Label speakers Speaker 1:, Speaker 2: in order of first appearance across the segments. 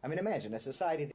Speaker 1: I mean, imagine a society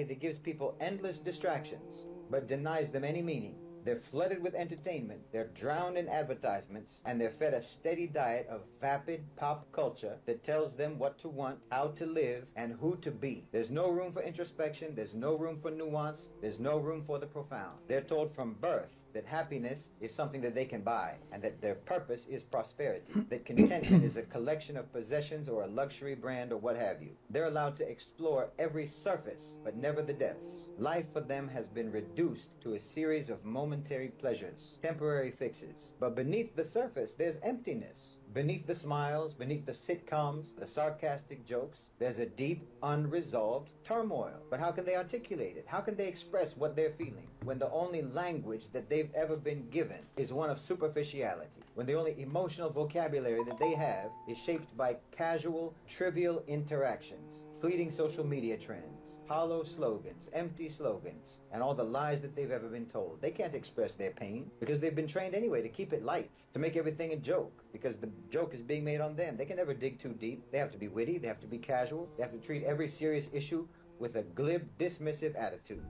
Speaker 1: that gives people endless distractions, but denies them any meaning. They're flooded with entertainment, they're drowned in advertisements, and they're fed a steady diet of vapid pop culture that tells them what to want, how to live, and who to be. There's no room for introspection, there's no room for nuance, there's no room for the profound. They're told from birth that happiness is something that they can buy, and that their purpose is prosperity, that contentment is a collection of possessions or a luxury brand or what have you. They're allowed to explore every surface, but never the depths. Life for them has been reduced to a series of momentary pleasures, temporary fixes. But beneath the surface, there's emptiness. Beneath the smiles, beneath the sitcoms, the sarcastic jokes, there's a deep, unresolved turmoil. But how can they articulate it? How can they express what they're feeling when the only language that they've ever been given is one of superficiality? When the only emotional vocabulary that they have is shaped by casual, trivial interactions, fleeting social media trends, hollow slogans, empty slogans, and all the lies that they've ever been told. They can't express their pain because they've been trained anyway to keep it light, to make everything a joke because the joke is being made on them. They can never dig too deep. They have to be witty, they have to be casual, they have to treat every serious issue with a glib, dismissive attitude.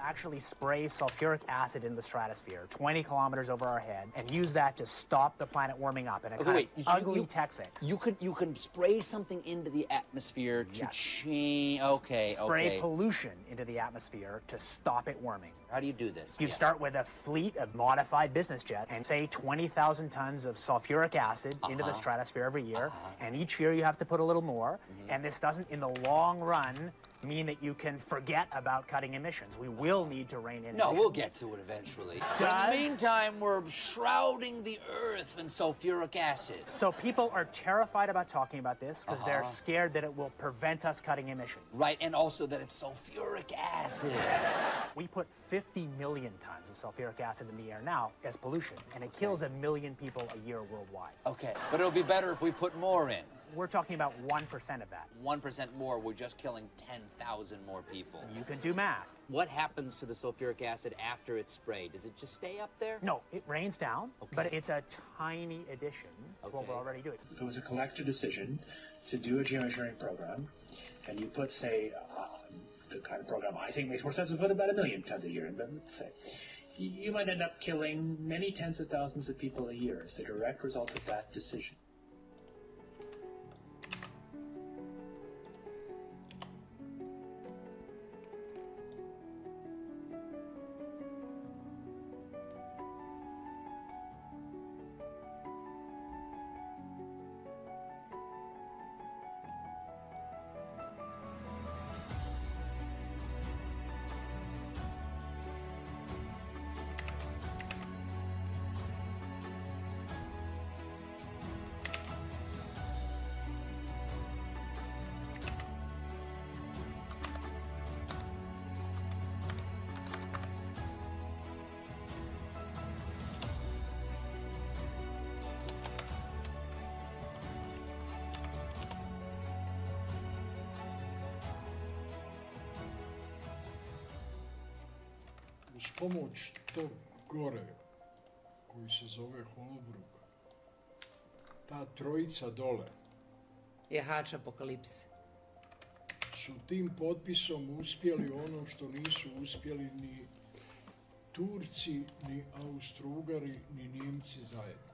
Speaker 2: Actually spray sulfuric acid in the stratosphere 20 kilometers over our head and use that to stop the planet warming up in a kind of ugly tech fix.
Speaker 3: You can spray something into the atmosphere to change.
Speaker 2: Spray pollution into the atmosphere to stop it warming.
Speaker 3: How do you do this?
Speaker 2: You'd start with a fleet of modified business jets and say 20,000 tons of sulfuric acid into the stratosphere every year, and each year you have to put a little more, and this doesn't in the long run mean that you can forget about cutting emissions. We will need to rein in emissions.
Speaker 3: No, we'll get to it eventually. But in the meantime, we're shrouding the Earth in sulfuric acid.
Speaker 2: So people are terrified about talking about this because they're scared that it will prevent us cutting emissions.
Speaker 3: Right, and also that it's sulfuric acid.
Speaker 2: We put 50 million tons of sulfuric acid in the air now as pollution, and it kills 1 million people a year worldwide.
Speaker 3: Okay, but it'll be better if we put more in.
Speaker 2: We're talking about 1% of that.
Speaker 3: 1% more, we're just killing 10,000 more people.
Speaker 2: You can do math.
Speaker 3: What happens to the sulfuric acid after it's sprayed? Does it just stay up there?
Speaker 2: No, it rains down, but it's a tiny addition to what we're already doing.
Speaker 4: If it was a collective decision to do a geoengineering program, and you put, say, the kind of program I think makes more sense, we put about 1 million tons a year, but let's say, you might end up killing many tens of thousands of people a year as a direct result of that decision.
Speaker 5: Uz pomoć tog gore, koji se zove holobrug, ta trojica dole
Speaker 6: jahač apokalipse
Speaker 5: su tim potpisom uspjeli ono što nisu uspjeli ni Turci, ni Austro-Ugari, ni Njemci zajedno.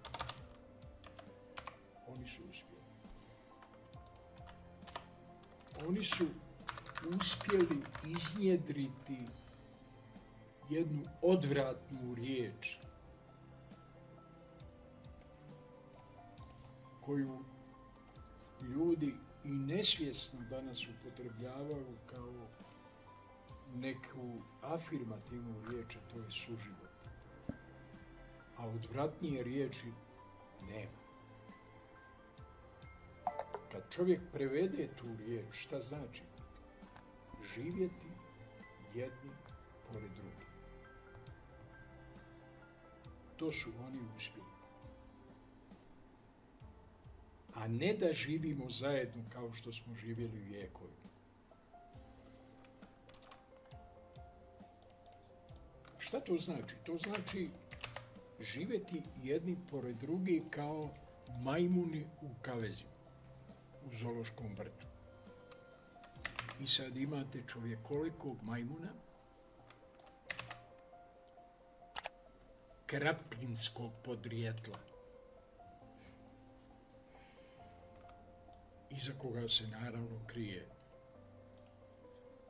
Speaker 5: Oni su uspjeli. Oni su uspjeli iznjedriti jednu odvratnu riječ koju ljudi i nesvjesno danas upotrebljavaju kao neku afirmativnu riječ, a to je suživot. A odvratnije riječi nema. Kad čovjek prevede tu riječ, šta znači? Živjeti jedni pored drugih. To su oni uspjeli. A ne da živimo zajedno kao što smo živjeli vijekovima. Šta to znači? To znači živjeti jedni pored drugih kao majmuni u kavezima, u zoološkom vrtu. I sad imate čovjekolikog majmuna, krapinskog podrijetla, iza koga se naravno krije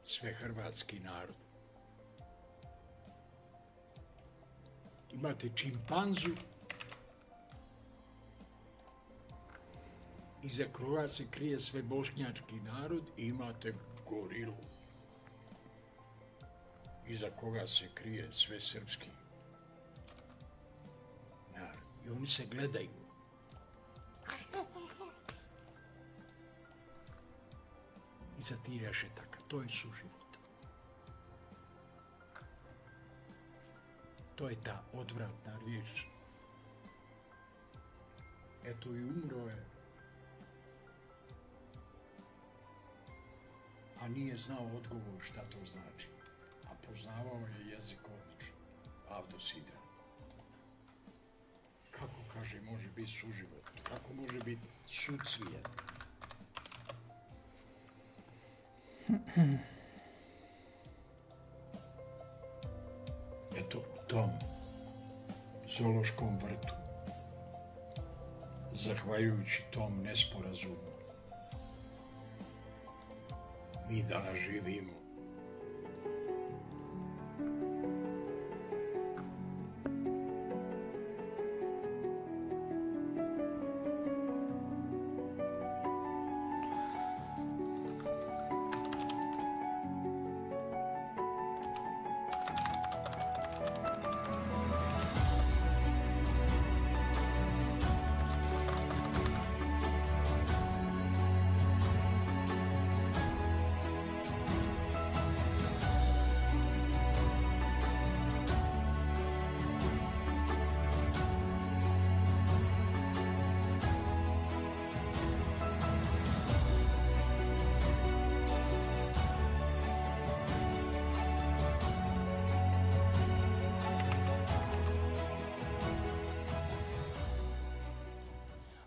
Speaker 5: svehrvatski narod. Imate čimpanzu, iza koga se krije sve bošnjački narod, i imate gorilu, iza koga se krije sve srpski narod. I oni se gledaju. Iza tih rešetaka. To je suživot. To je ta odvratna riječ. Eto i umro je. A nije znao odgovor šta to znači. A poznavao je jezik odlično. Avdosidra. Kako, kaže, može biti suživot? Kako može biti sucvijet? Eto, u tom zoološkom vrtu, zahvaljujući tom nesporazumu, mi danas živimo.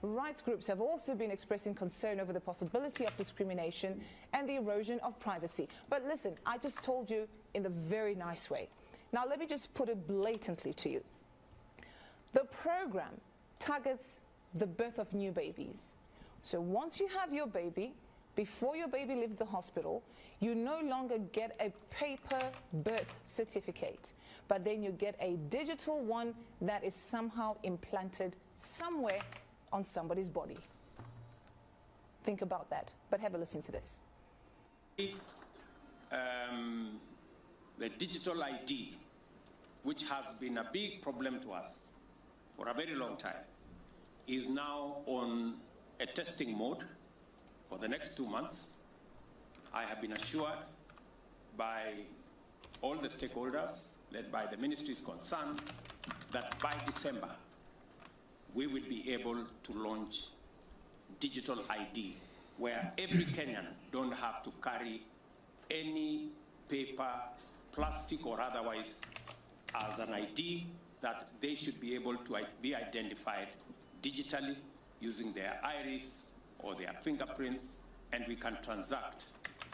Speaker 7: Rights groups have also been expressing concern over the possibility of discrimination and the erosion of privacy. But listen, I just told you in a very nice way. Now let me just put it blatantly to you. The program targets the birth of new babies. So once you have your baby, before your baby leaves the hospital, you no longer get a paper birth certificate, but then you get a digital one that is somehow implanted somewhere on somebody's body. Think about that, but have a listen to this.
Speaker 8: The digital ID, which has been a big problem to us for a very long time, is now on a testing mode for the next 2 months. I have been assured by all the stakeholders, led by the ministries concerned, that by December, we will be able to launch digital ID, where every Kenyan don't have to carry any paper, plastic or otherwise, as an ID, that they should be able to be identified digitally using their iris or their fingerprints, and we can transact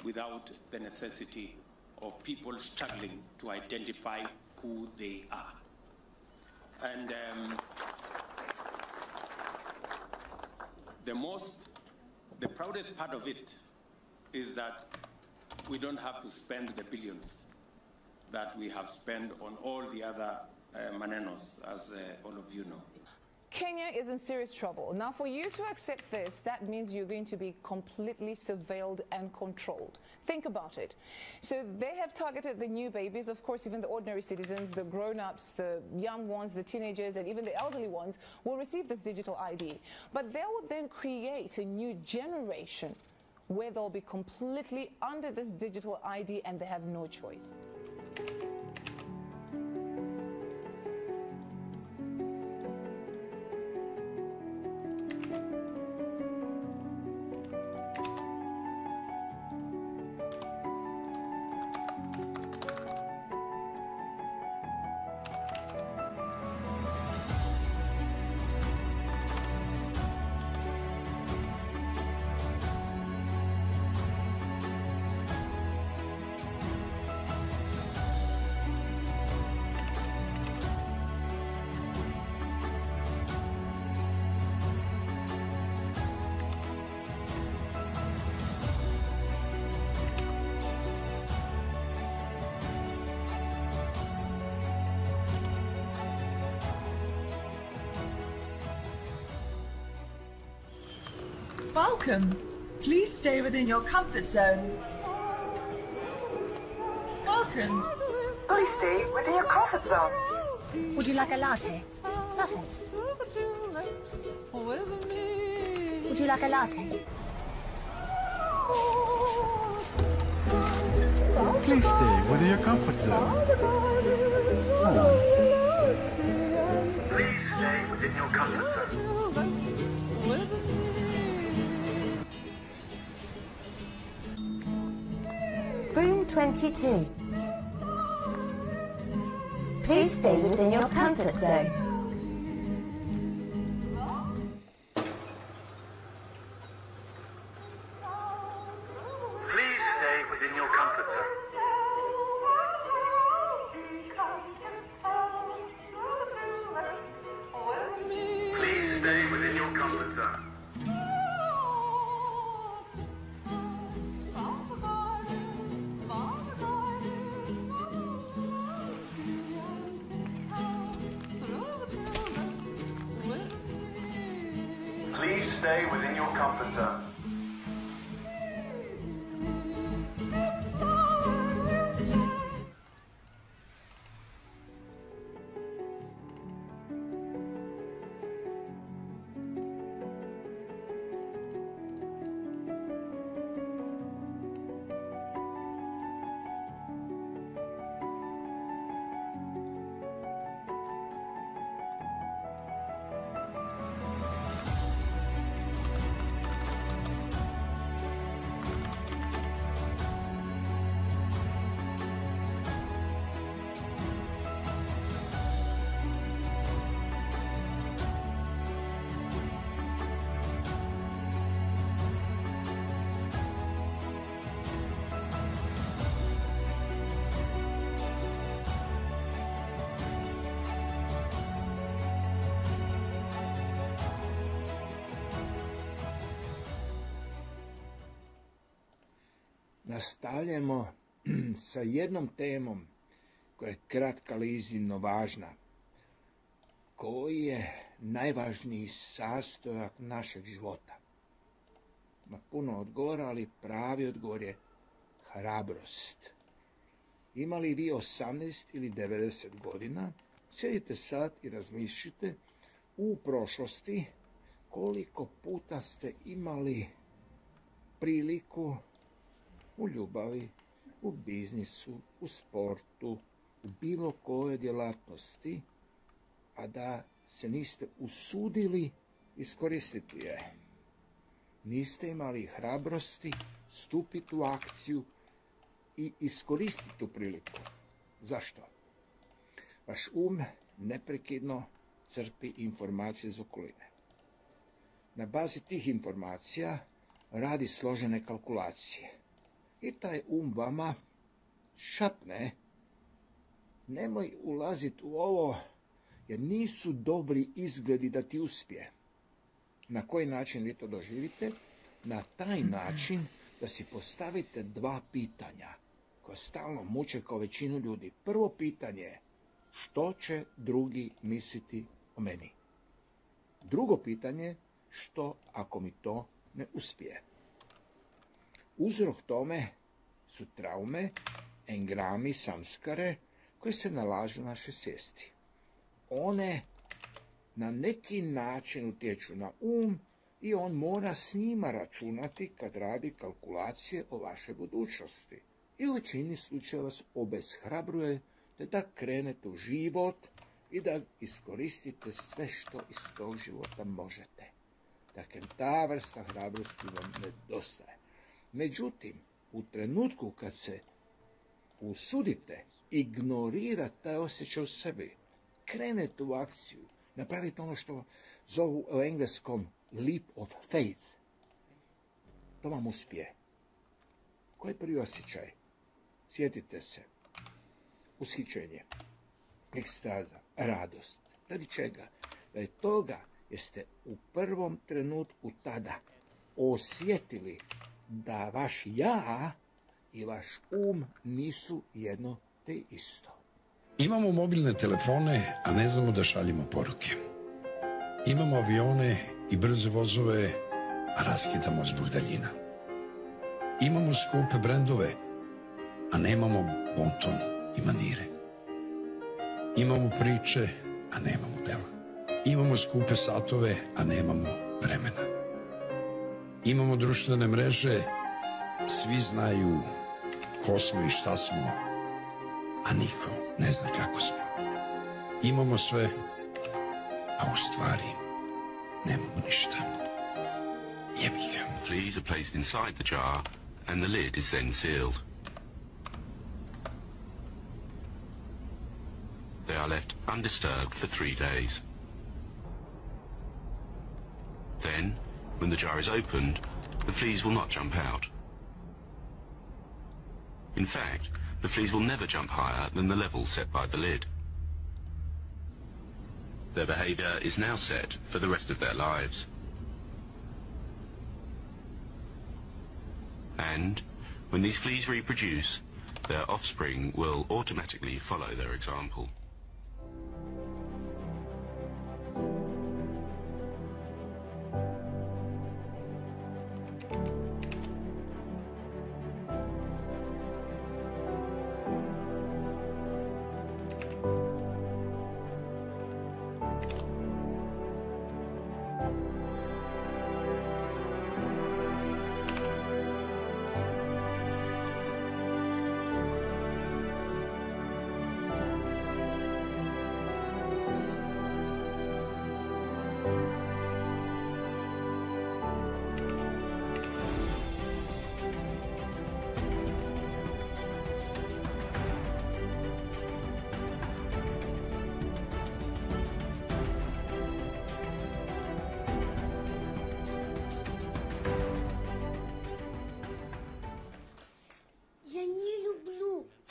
Speaker 8: without the necessity of people struggling to identify who they are. And the proudest part of it is that we don't have to spend the billions that we have spent on all the other manenos, as all of you know.
Speaker 7: Kenya is in serious trouble. Now, for you to accept this, that means you're going to be completely surveilled and controlled. Think about it. So they have targeted the new babies, of course, even the ordinary citizens, the grown-ups, the young ones, the teenagers, and even the elderly ones will receive this digital ID. But they will then create a new generation where they'll be completely under this digital ID and they have no choice.
Speaker 9: Welcome. Please stay within your comfort zone. Welcome.
Speaker 10: Please stay within your comfort zone.
Speaker 11: Would you like a latte? Perfect. Would you like a latte?
Speaker 12: Please stay within your comfort zone. Please stay within your comfort zone.
Speaker 11: Room 22. Please stay within your comfort zone.
Speaker 12: Please stay within your comfort zone. Please stay within your comfort zone. Please stay within your comfort zone.
Speaker 5: Nastavljamo sa jednom temom koja je kratka, ali iznimno važna. Koji je najvažniji sastojak našeg života? Ma puno odgovora, ali pravi odgovor je hrabrost. Imali vi 18 ili 90 godina, sjedite sad i razmišljite u prošlosti koliko puta ste imali priliku u ljubavi, u biznisu, u sportu, u bilo kojoj djelatnosti, a da se niste usudili iskoristiti je. Niste imali hrabrosti stupiti u akciju i iskoristiti tu priliku. Zašto? Vaš neprekidno crpi informacije iz okoline. Na bazi tih informacija radi složene kalkulacije. I taj vama šapne, nemoj ulaziti u ovo, jer nisu dobri izgledi da ti uspije. Na koji način vi to doživite? Na taj način da si postavite dva pitanja. koja stalno muče kao većinu ljudi. Prvo pitanje je što će drugi misliti o meni. Drugo pitanje je što ako mi to ne uspije. Uzrok tome su traume, engrami, samskare koje se nalažu na našoj svijesti. One na neki način utječu na i on mora s njima računati kad radi kalkulacije o vašoj budućnosti. I u većini slučajeva vas obeshrabruje da krenete u život i da iskoristite sve što iz tog života možete. Dakle, ta vrsta hrabrosti vam nedostaje. Međutim, u trenutku kad se usudite ignorirati taj osjećaj u sebi, krenete u akciju, napravite ono što zovu u engleskom leap of faith, to vam uspije. Koji je prvi osjećaj? Sjetite se. Ushićenje, ekstaza, radost. Radi čega? Radi toga jer ste u prvom trenutku tada osjetili da vaš ja i vaš nisu jedno te isto.
Speaker 13: Imamo mobilne telefone, a ne znamo da šaljemo poruke. Imamo avione i brze vozove, a raskidamo zbog daljina. Imamo skupe brendove, a nemamo bonton i manire. Imamo priče, a nemamo dela. Imamo skupe satove, a nemamo vremena. Imamo društvene mreže, svi znaju ko smo i šta smo, a niko ne zna kako smo. Imamo sve, a u stvari nemamo ništa. Jebik.
Speaker 14: Fleas are placed inside the jar and the lid is then sealed. They are left undisturbed for 3 days. Then, when the jar is opened, the fleas will not jump out. In fact, the fleas will never jump higher than the level set by the lid. Their behavior is now set for the rest of their lives. And, when these fleas reproduce, their offspring will automatically follow their example.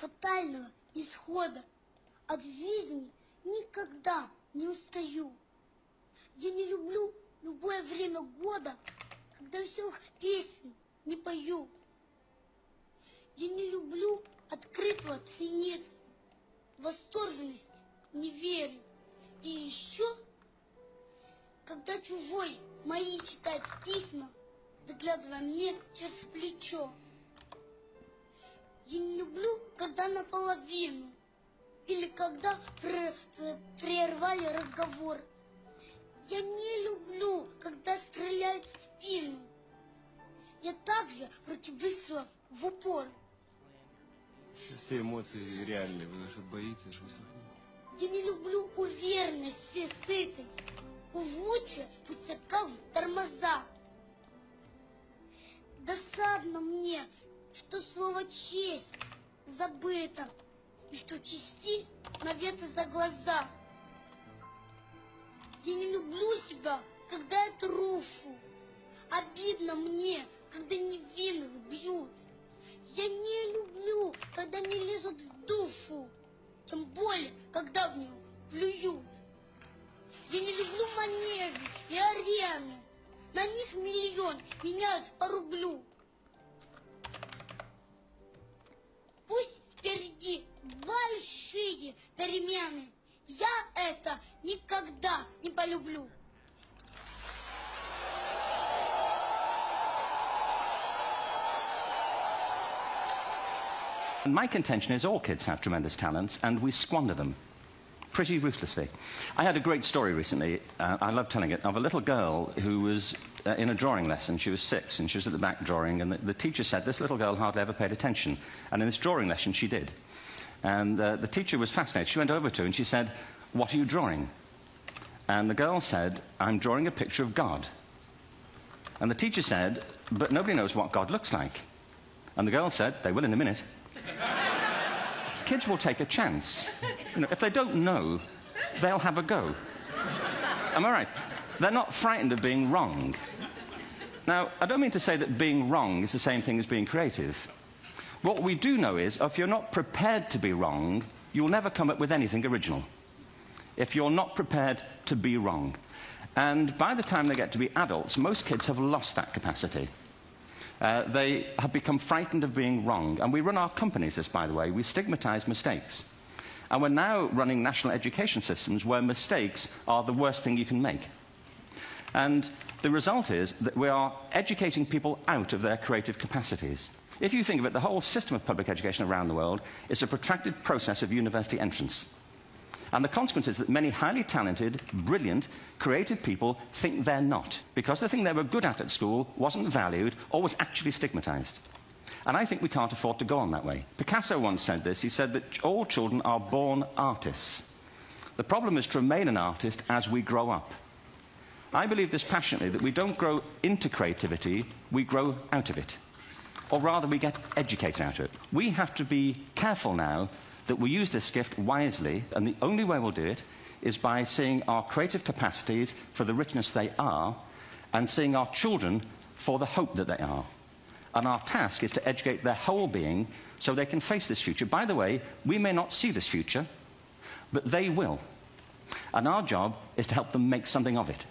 Speaker 15: Фатального исхода от жизни никогда не устаю. Я не люблю любое время года, когда веселых песен не пою. Я не люблю открытого цинизма, восторженности не верю. И еще, когда чужой мои читает письма, заглядывая мне через плечо. Я не люблю, когда наполовину, или когда прервали разговор. Я не люблю, когда стреляют в спину. Я также против выстрелов в упор.
Speaker 16: Все эмоции реальные, вы что боитесь, что
Speaker 15: Я не люблю уверенность, все сыты. Уж лучше пусть откажут тормоза. Досадно мне, что слово «честь» забыто, и что чести наветы за глаза. Я не люблю себя, когда я трушу. Обидно мне, когда невинных бьют. Я не люблю, когда не лезут в душу, тем более, когда в нее плюют. Я не люблю манежи и арены. На них миллион меняют по рублю. Пусть большие перемены. Я это никогда не полюблю.
Speaker 17: My contention is all kids have tremendous talents, and we squander them pretty ruthlessly. I had a great story recently, I love telling it, of a little girl who was in a drawing lesson. She was 6, and she was at the back drawing, and the teacher said this little girl hardly ever paid attention. And in this drawing lesson, she did. And the teacher was fascinated. She went over to her and she said, "What are you drawing?" And the girl said, "I'm drawing a picture of God." And the teacher said, "But nobody knows what God looks like." And the girl said, "They will in a minute." Kids will take a chance. You know, if they don't know, they'll have a go. Am I right? They're not frightened of being wrong. Now, I don't mean to say that being wrong is the same thing as being creative. What we do know is, if you're not prepared to be wrong, you'll never come up with anything original. If you're not prepared to be wrong. And by the time they get to be adults, most kids have lost that capacity. They have become frightened of being wrong. And we run our companies this, by the way. We stigmatize mistakes. And we're now running national education systems where mistakes are the worst thing you can make. And the result is that we are educating people out of their creative capacities. If you think of it, the whole system of public education around the world is a protracted process of university entrance. And the consequence is that many highly talented, brilliant, creative people think they're not, because the thing they were good at school wasn't valued or was actually stigmatized. And I think we can't afford to go on that way. Picasso once said this. He said that all children are born artists. The problem is to remain an artist as we grow up. I believe this passionately, that we don't grow into creativity, we grow out of it. Or rather, we get educated out of it. We have to be careful now that we use this gift wisely, and the only way we'll do it is by seeing our creative capacities for the richness they are, and seeing our children for the hope that they are. And our task is to educate their whole being so they can face this future. By the way, we may not see this future, but they will. And our job is to help them make something of it.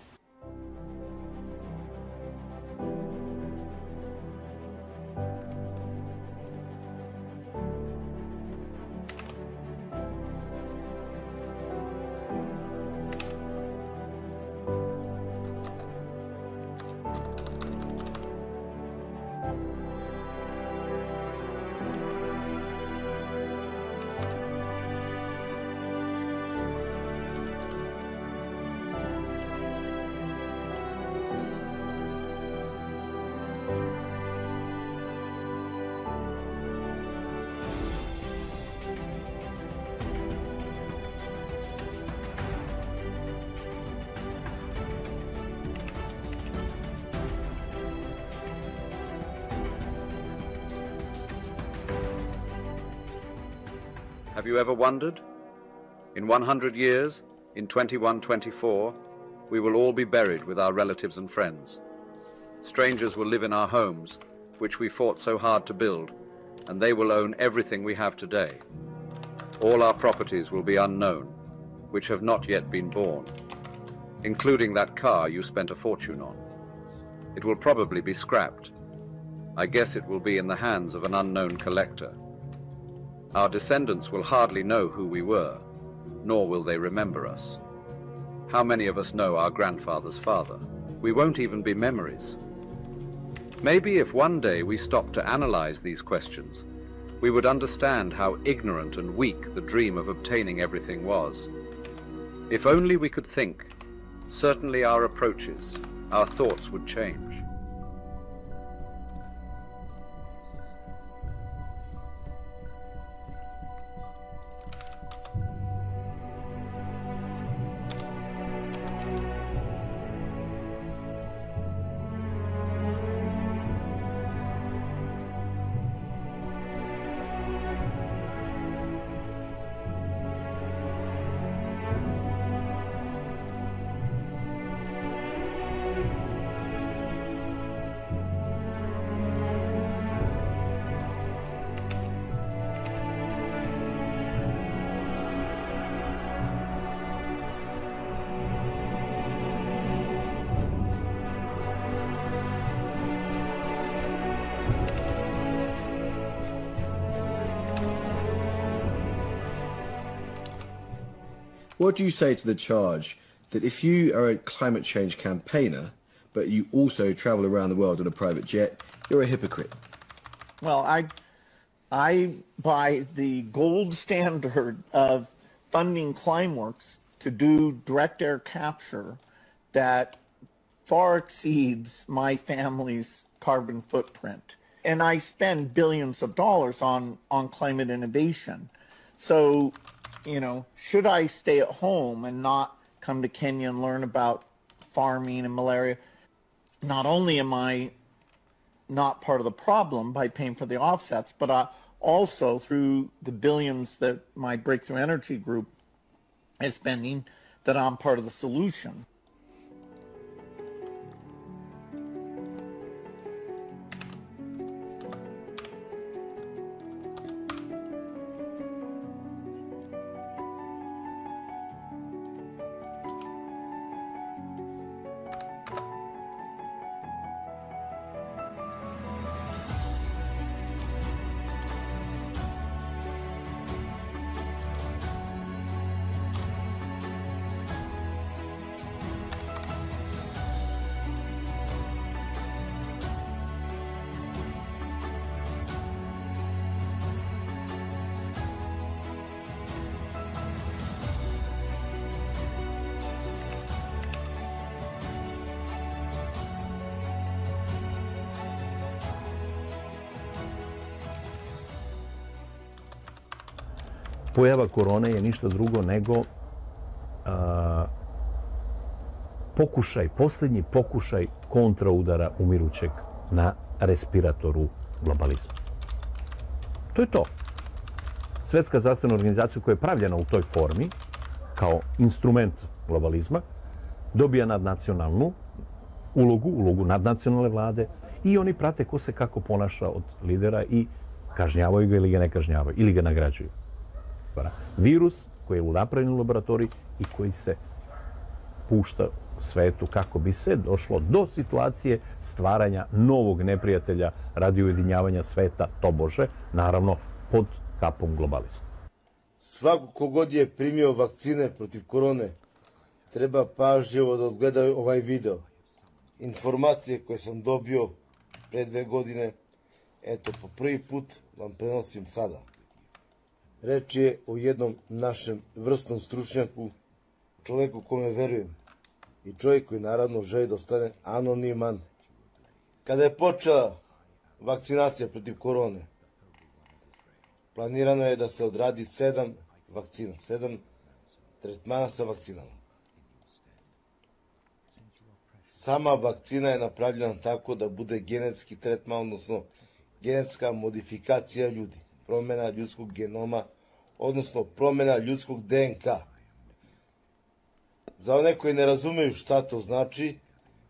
Speaker 18: Have you ever wondered? In 100 years, in 2124, we will all be buried with our relatives and friends. Strangers will live in our homes, which we fought so hard to build, and they will own everything we have today. All our properties will be unknown, which have not yet been born, including that car you spent a fortune on. It will probably be scrapped. I guess it will be in the hands of an unknown collector. Our descendants will hardly know who we were, nor will they remember us. How many of us know our grandfather's father? We won't even be memories. Maybe if one day we stopped to analyze these questions, we would understand how ignorant and weak the dream of obtaining everything was. If only we could think, certainly our approaches, our thoughts would change.
Speaker 19: What do you say to the charge that if you are a climate change campaigner, but you also travel around the world on a private jet, you're a hypocrite?
Speaker 20: Well, I buy the gold standard of funding Climeworks to do direct air capture that far exceeds my family's carbon footprint. And I spend billions of dollars on climate innovation. So, you know, should I stay at home and not come to Kenya and learn about farming and malaria? Not only am I not part of the problem by paying for the offsets, but also through the billions that my Breakthrough Energy group is spending, that I'm part of the solution.
Speaker 21: Pojava korone je ništa drugo nego posljednji pokušaj kontraudara umirućeg na respiratoru globalizma. To je to. Svetska zdravstvena organizacija koja je pravljena u toj formi, kao instrument globalizma, dobija nadnacionalnu ulogu nadnacionalne vlade i oni prate ko se kako ponaša od lidera i kažnjavaju ga ili ga ne kažnjavaju, ili ga nagrađuju. Virus koji je napravljen u laboratoriji i koji se pušta u svetu kako bi se došlo do situacije stvaranja novog neprijatelja radi ujedinjavanja sveta, tobože, naravno pod kapom globalista.
Speaker 22: Svako kogod je primio vakcine protiv korone treba pažljivo da odgleda ovaj video. Informacije koje sam dobio pre 2 godine, eto, po prvi put vam prenosim sada. Reč je o jednom našem vrsnom stručnjaku, čoveku kome verujem i čovjek koji naravno želi da ostane anoniman. Kada je počela vakcinacija protiv korone, planirano je da se odradi 7 vakcina, 7 tretmana sa vakcinama. Sama vakcina je napravljena tako da bude genetski tretman, odnosno genetska modifikacija ljudi, promjena ljudskog genoma, odnosno promjena ljudskog DNK. Za one koji ne razumeju šta to znači,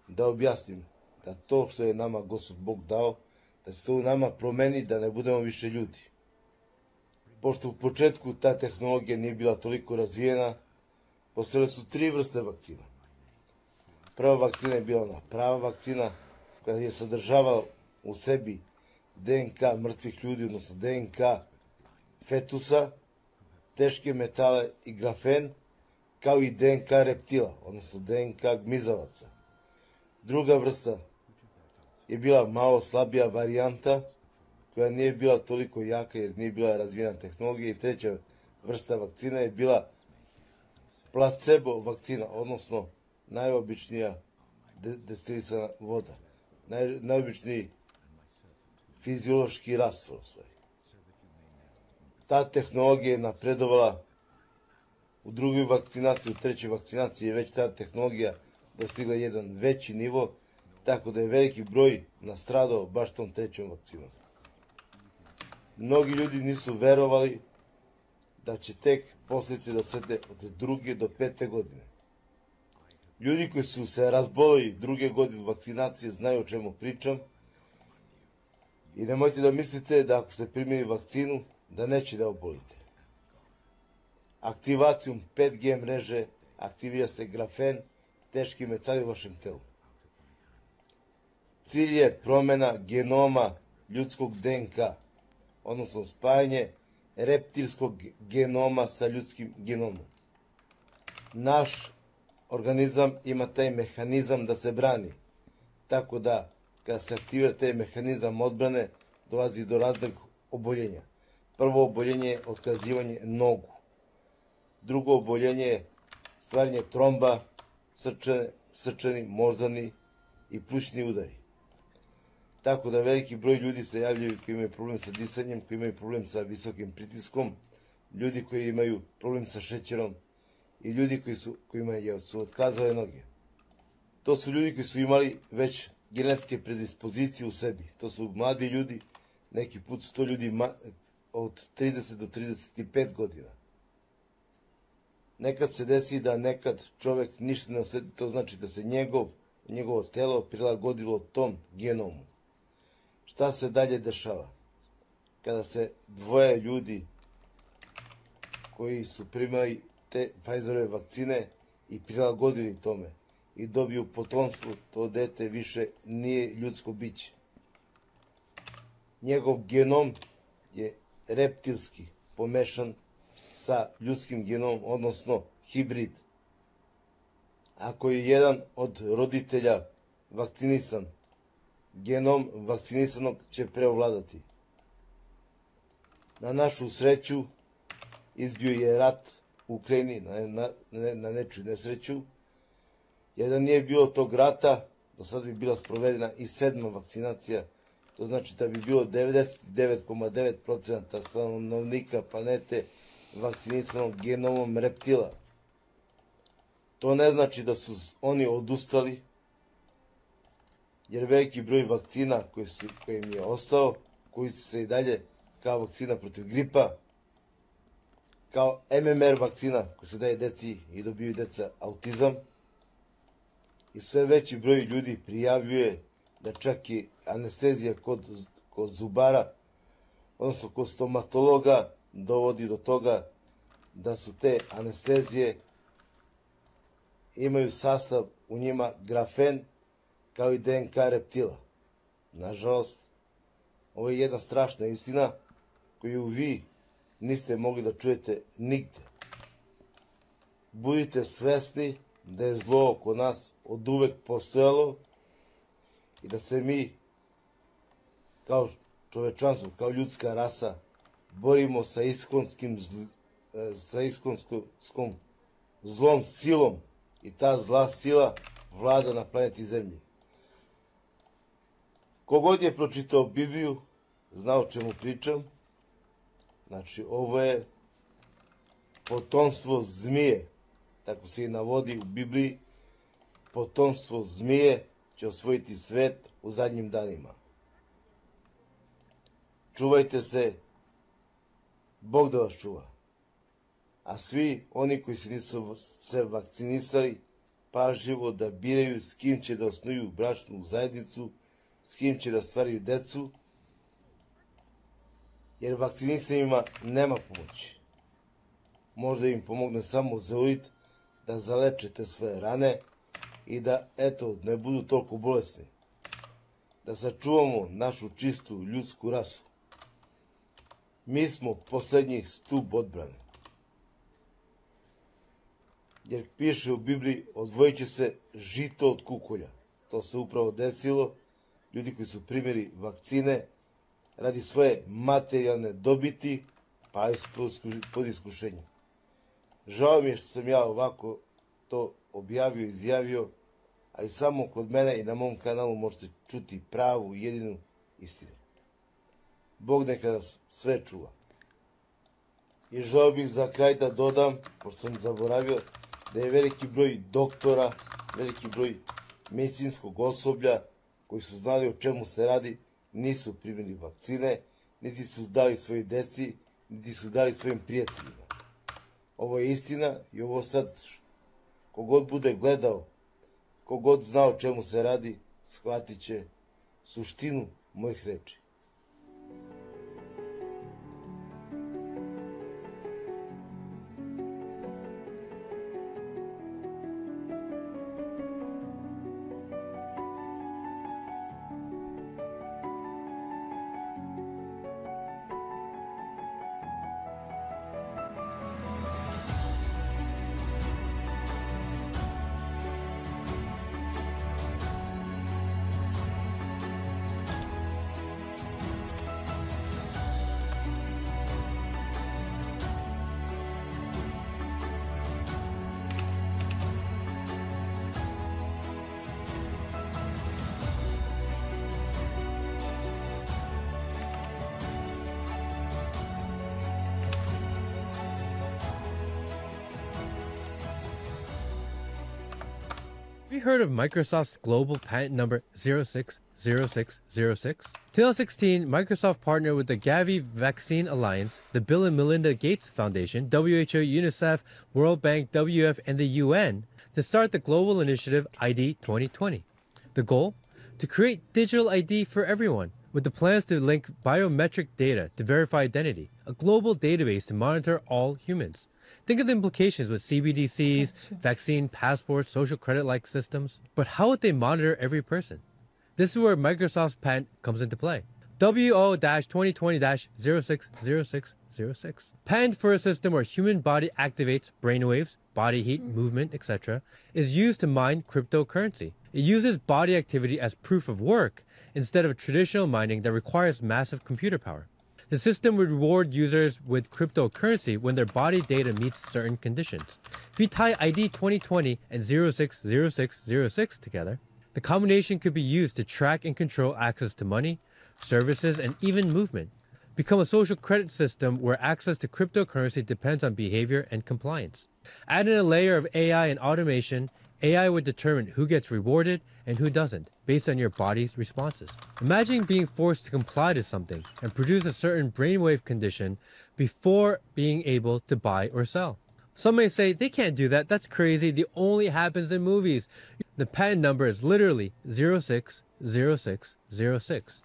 Speaker 22: da objasnim da to što je nama Gospod Bog dao, da se to u nama promeni, da ne budemo više ljudi. Pošto u početku ta tehnologija nije bila toliko razvijena, postojale su 3 vrste vakcina. Prva vakcina je bila ona prava vakcina koja je sadržavala u sebi DNK mrtvih ljudi, odnosno DNK fetusa, teške metale i grafen, kao i DNK reptila, odnosno DNK gmizavaca. Druga vrsta je bila malo slabija varijanta, koja nije bila toliko jaka jer nije bila razvijena tehnologija. I treća vrsta vakcina je bila placebo vakcina, odnosno najobičnija destilisana voda, najobičniji fiziološki rastvor. Ta tehnologija je napredovala u drugoj vakcinaciji, u trećoj vakcinaciji je već ta tehnologija dostigla jedan veći nivo, tako da je veliki broj nastradao baš tom trećom vakcinom. Mnogi ljudi nisu verovali da će tek posljedice da slede od 2. do 5. godine. Ljudi koji su se razbolili 2. godine vakcinacije znaju o čemu pričam i nemojte da mislite da ako ste primili vakcinu da neće da obolite. Aktivacijom 5G mreže aktivira se grafen, teški metali u vašem telu. Cilj je promjena genoma ljudskog DNK, odnosno spajanje reptilskog genoma sa ljudskim genomom. naš organizam ima taj mehanizam da se brani. Tako da, kada se aktivira taj mehanizam odbrane, dolazi do raznih oboljenja. Prvo oboljenje je otkazivanje nogu. Drugo oboljenje je stvaranje tromba, srčani, moždani i plućni udari. Tako da veliki broj ljudi se javljaju koji imaju problem sa disanjem, koji imaju problem sa visokim pritiskom, ljudi koji imaju problem sa šećerom i ljudi kojima su otkazale noge. To su ljudi koji su imali već genetske predispozicije u sebi. To su mladi ljudi, neki put su to ljudi od 30 do 35 godina. Nekad se desi da nekad čovek ništa ne osjeti, to znači da se njegovo telo prilagodilo tom genomu. Šta se dalje dešava? Kada se dvoje ljudi koji su primali te Pfizerove vakcine i prilagodili tome i dobiju potomstvo, to dete više nije ljudsko biće. Njegov genom je reptilski pomešan sa ljudskim genomom, odnosno hibrid. Ako je jedan od roditelja vakcinisan, genom vakcinisanog će preovladati. Na našu sreću izbio je rat u Ukrajini, na nečiju nesreću, jer da nije bilo tog rata, do sada bi bila sprovedena i 7. vakcinacija. To znači da bi bilo 99,9% stanovnika planete vakcinisanog genomom reptila. To ne znači da su oni odustali, jer veliki broj vakcina koji im je ostao, koji se i dalje kao vakcina protiv gripa, kao MMR vakcina koja se daje deci i dobiju deca autizam, i sve veći broj ljudi prijavljuje da čak i anestezija kod zubara, odnosno kod stomatologa, dovodi do toga da su te anestezije imaju sastav u njima grafen kao i DNK reptila. Nažalost, ovo je jedna strašna istina koju vi niste mogli da čujete nigde. Budite svesni da je zlo oko nas od uvek postojalo i da se mi kao čovečanstvo, kao ljudska rasa borimo sa iskonskom zlom silom i ta zla sila vlada na planeti Zemlji. Kogod je pročitao Bibliju, zna o čemu pričam. Znači, ovo je potomstvo zmije, tako se i navodi u Bibliji. Potomstvo zmije će osvojiti svet u zadnjim danima. Čuvajte se, Bog da vas čuva. A svi oni koji se nisu se vakcinisali, pažljivo da biraju s kim će da osnuju bračnu zajednicu, s kim će da stvaraju decu, jer vakcinisanima nema pomoći. Možda im pomogne samo zeoid da zaleče te svoje rane i da, eto, ne budu toliko bolesni. Da sačuvamo našu čistu ljudsku rasu. Mi smo poslednji stub odbrane. Jer piše u Bibliji, odvojit će se žito od kukolja. To se upravo desilo. Ljudi koji su primili vakcine radi svoje materijalne dobiti, pa i pod iskušenjem. Žao mi je što sam ja ovako to objavio, izjavio, ali samo kod mene i na mom kanalu možete čuti pravu i jedinu istinu. Bog neka nas sve čuva. I žao bih za kraj da dodam, pošto sam zaboravio, da je veliki broj doktora, veliki broj medicinskog osoblja koji su znali o čemu se radi, nisu primili vakcine, niti su dali svojoj deci, niti su dali svojim prijateljima. Ovo je istina i ovo sad, kogod bude gledao, kogod zna o čemu se radi, shvatit će suštinu mojih reči.
Speaker 1: Have you heard of Microsoft's global patent number 060606? 2016, Microsoft partnered with the Gavi Vaccine Alliance, the Bill and Melinda Gates Foundation, WHO, UNICEF, World Bank, WF, and the UN to start the global initiative ID 2020. The goal? To create digital ID for everyone, with the plans to link biometric data to verify identity, a global database to monitor all humans. Think of the implications with CBDCs, vaccine passports, social credit-like systems. But how would they monitor every person? This is where Microsoft's patent comes into play. WO-2020-060606. Patent for a system where human body activates brainwaves, body heat, movement, etc., is used to mine cryptocurrency. It uses body activity as proof of work instead of traditional mining that requires massive computer power. The system would reward users with cryptocurrency when their body data meets certain conditions. If you tie ID 2020 and 060606 together, the combination could be used to track and control access to money, services, and even movement. Become a social credit system where access to cryptocurrency depends on behavior and compliance. Add in a layer of AI and automation, AI would determine who gets rewarded and who doesn't, based on your body's responses. Imagine being forced to comply to something and produce a certain brainwave condition before being able to buy or sell. Some may say, they can't do that, that's crazy, it only happens in movies. The patent number is literally 060606.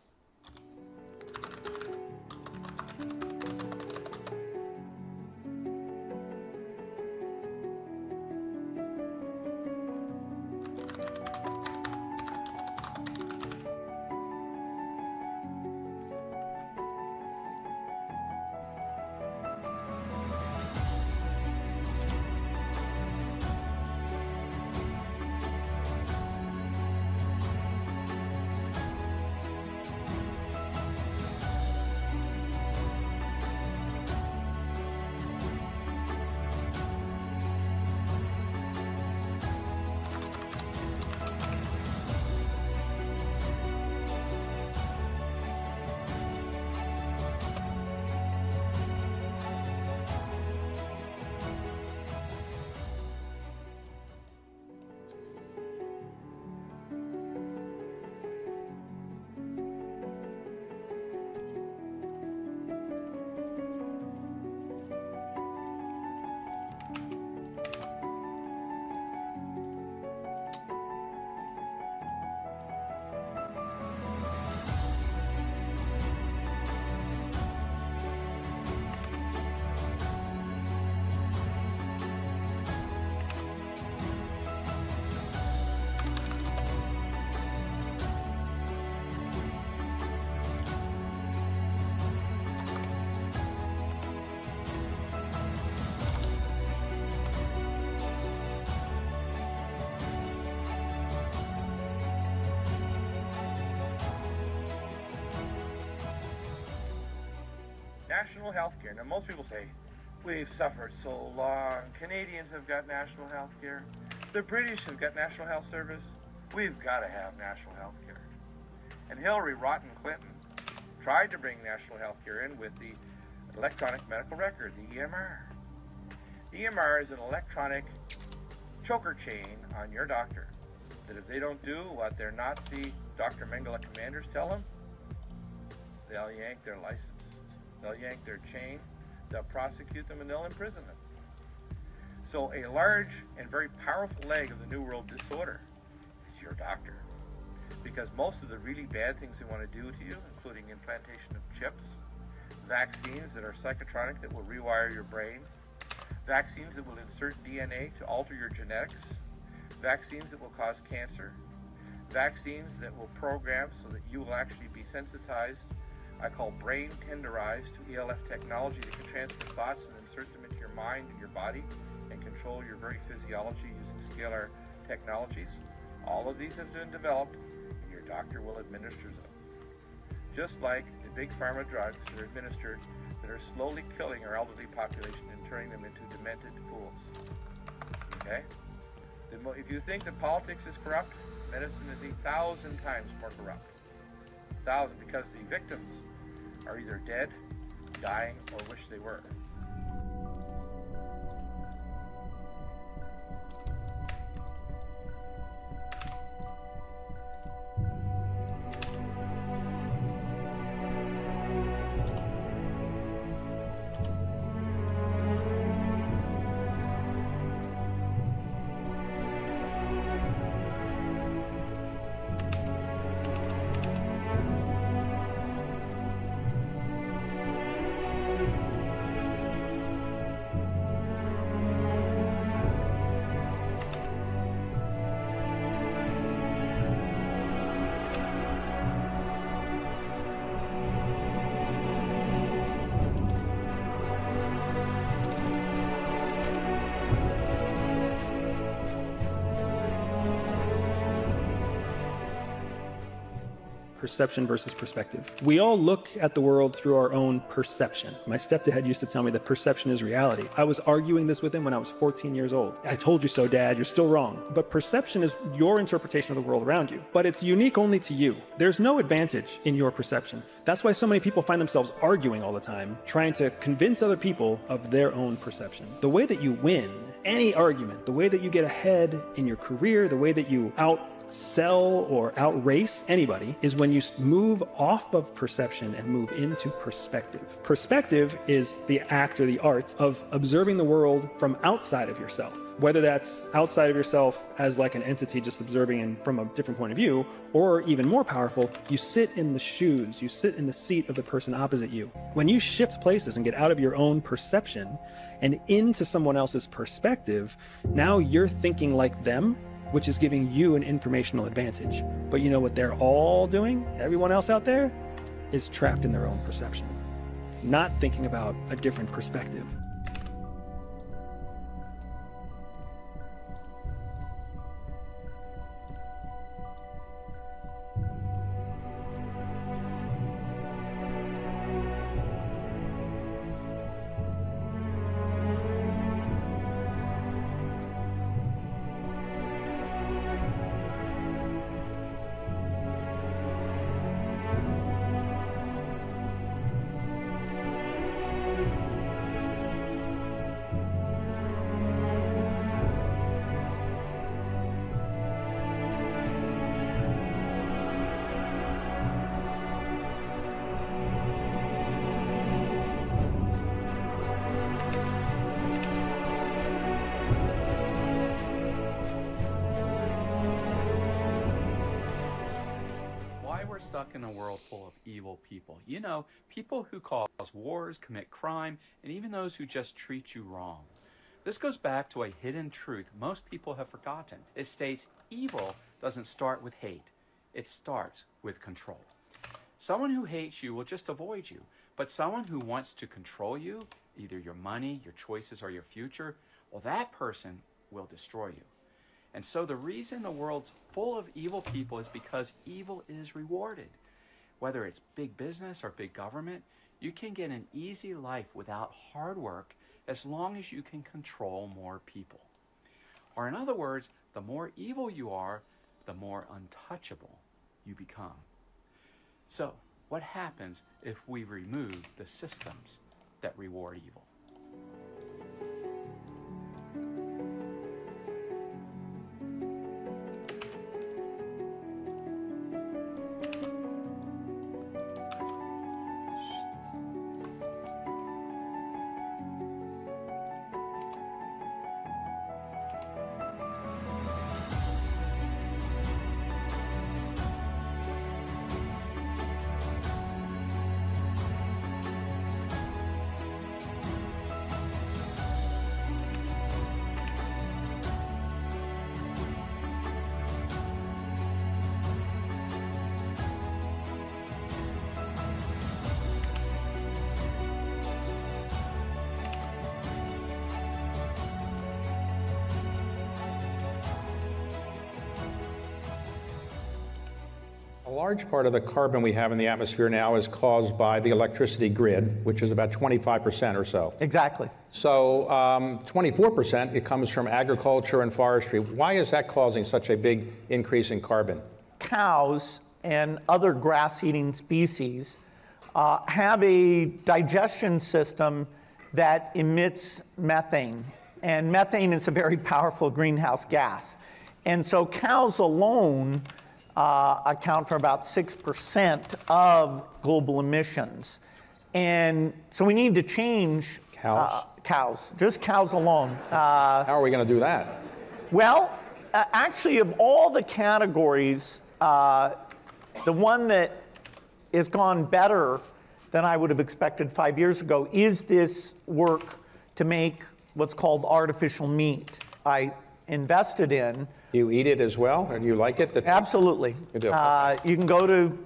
Speaker 3: National health care. Now, most people say, we've suffered so long. Canadians have got national health care. The British have got National Health Service. We've got to have national health care. And Hillary Rotten Clinton tried to bring national health care in with the electronic medical record, the EMR. The EMR is an electronic choker chain on your doctor that if they don't do what their Nazi Dr. Mengele commanders tell them, they'll yank their license. They'll yank their chain, they'll prosecute them, and they'll imprison them. So a large and very powerful leg of the New World disorder is your doctor. Because most of the really bad things they want to do to you, including implantation of chips, vaccines that are psychotronic that will rewire your brain, vaccines that will insert DNA to alter your genetics, vaccines that will cause cancer, vaccines that will program so that you will actually be sensitized, I call brain tenderized, to ELF technology that can transfer thoughts and insert them into your mind and your body and control your very physiology using scalar technologies. All of these have been developed and your doctor will administer them. Just like the big pharma drugs that are administered that are slowly killing our elderly population and turning them into demented fools. Okay? If you think that politics is corrupt, medicine is 1,000 times more corrupt. 1,000, because the victims are either dead, dying, or wish they were.
Speaker 2: perception versus perspective. We all look at the world through our own perception. My stepdad used to tell me that perception is reality. I was arguing this with him when I was 14 years old. I told you so, Dad, you're still wrong. But perception is your interpretation of the world around you. But it's unique only to you. There's no advantage in your perception. That's why so many people find themselves arguing all the time, trying to convince other people of their own perception. The way that you win any argument, the way that you get ahead in your career, the way that you outsell or outrace anybody is when you move off of perception and move into perspective. Perspective is the act or the art of observing the world from outside of yourself. Whether that's outside of yourself as like an entity just observing and from a different point of view, or even more powerful, you sit in the shoes, you sit in the seat of the person opposite you. When you shift places and get out of your own perception and into someone else's perspective, now you're thinking like them, which is giving you an informational advantage. But you know what they're all doing? Everyone else out there is trapped in their own perception, not thinking about a different perspective.
Speaker 4: We're stuck in a world full of evil people. You know, people who cause wars, commit crime, and even those who just treat you wrong. This goes back to a hidden truth most people have forgotten. It states evil doesn't start with hate. It starts with control. Someone who hates you will just avoid you, but someone who wants to control you, either your money, your choices, or your future, well, that person will destroy you. And so the reason the world's full of evil people is because evil is rewarded. Whether it's big business or big government, you can get an easy life without hard work as long as you can control more people. Or in other words, the more evil you are, the more untouchable you become. So, what happens if we remove the systems that reward evil?
Speaker 23: A large part of the carbon we have in the atmosphere now is caused by the electricity grid, which is about 25% or so.
Speaker 20: Exactly.
Speaker 23: So 24%, it comes from agriculture and forestry. Why is that causing such a big increase in carbon?
Speaker 20: Cows and other grass-eating species have a digestion system that emits methane. And methane is a very powerful greenhouse gas. And so cows alone account for about 6% of global emissions. And so we need to change cows, just cows alone.
Speaker 23: How are we going to do that?
Speaker 20: Well, actually, of all the categories, the one that has gone better than I would have expected 5 years ago is this work to make what's called artificial meat. I invested in.
Speaker 23: You eat it as well, and you like it?
Speaker 20: Absolutely.
Speaker 23: You do.
Speaker 20: You can go to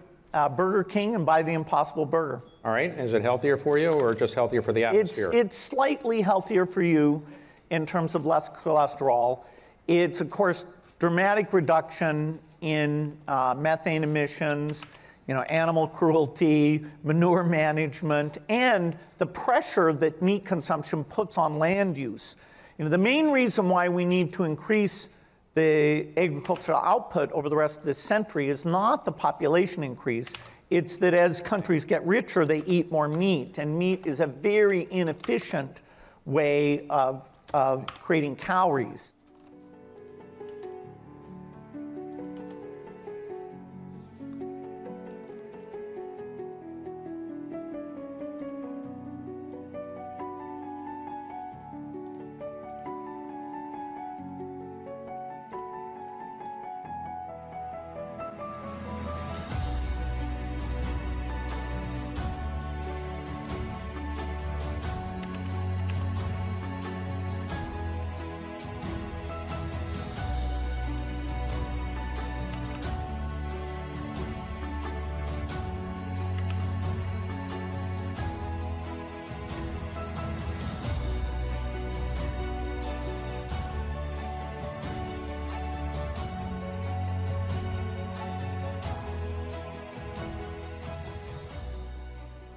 Speaker 20: Burger King and buy the Impossible Burger.
Speaker 23: All right. Is it healthier for you, or just healthier for the atmosphere?
Speaker 20: It's slightly healthier for you in terms of less cholesterol. It's, of course, dramatic reduction in methane emissions, animal cruelty, manure management, and the pressure that meat consumption puts on land use. The main reason why we need to increase the agricultural output over the rest of this century is not the population increase. It's that as countries get richer, they eat more meat, and meat is a very inefficient way of creating calories.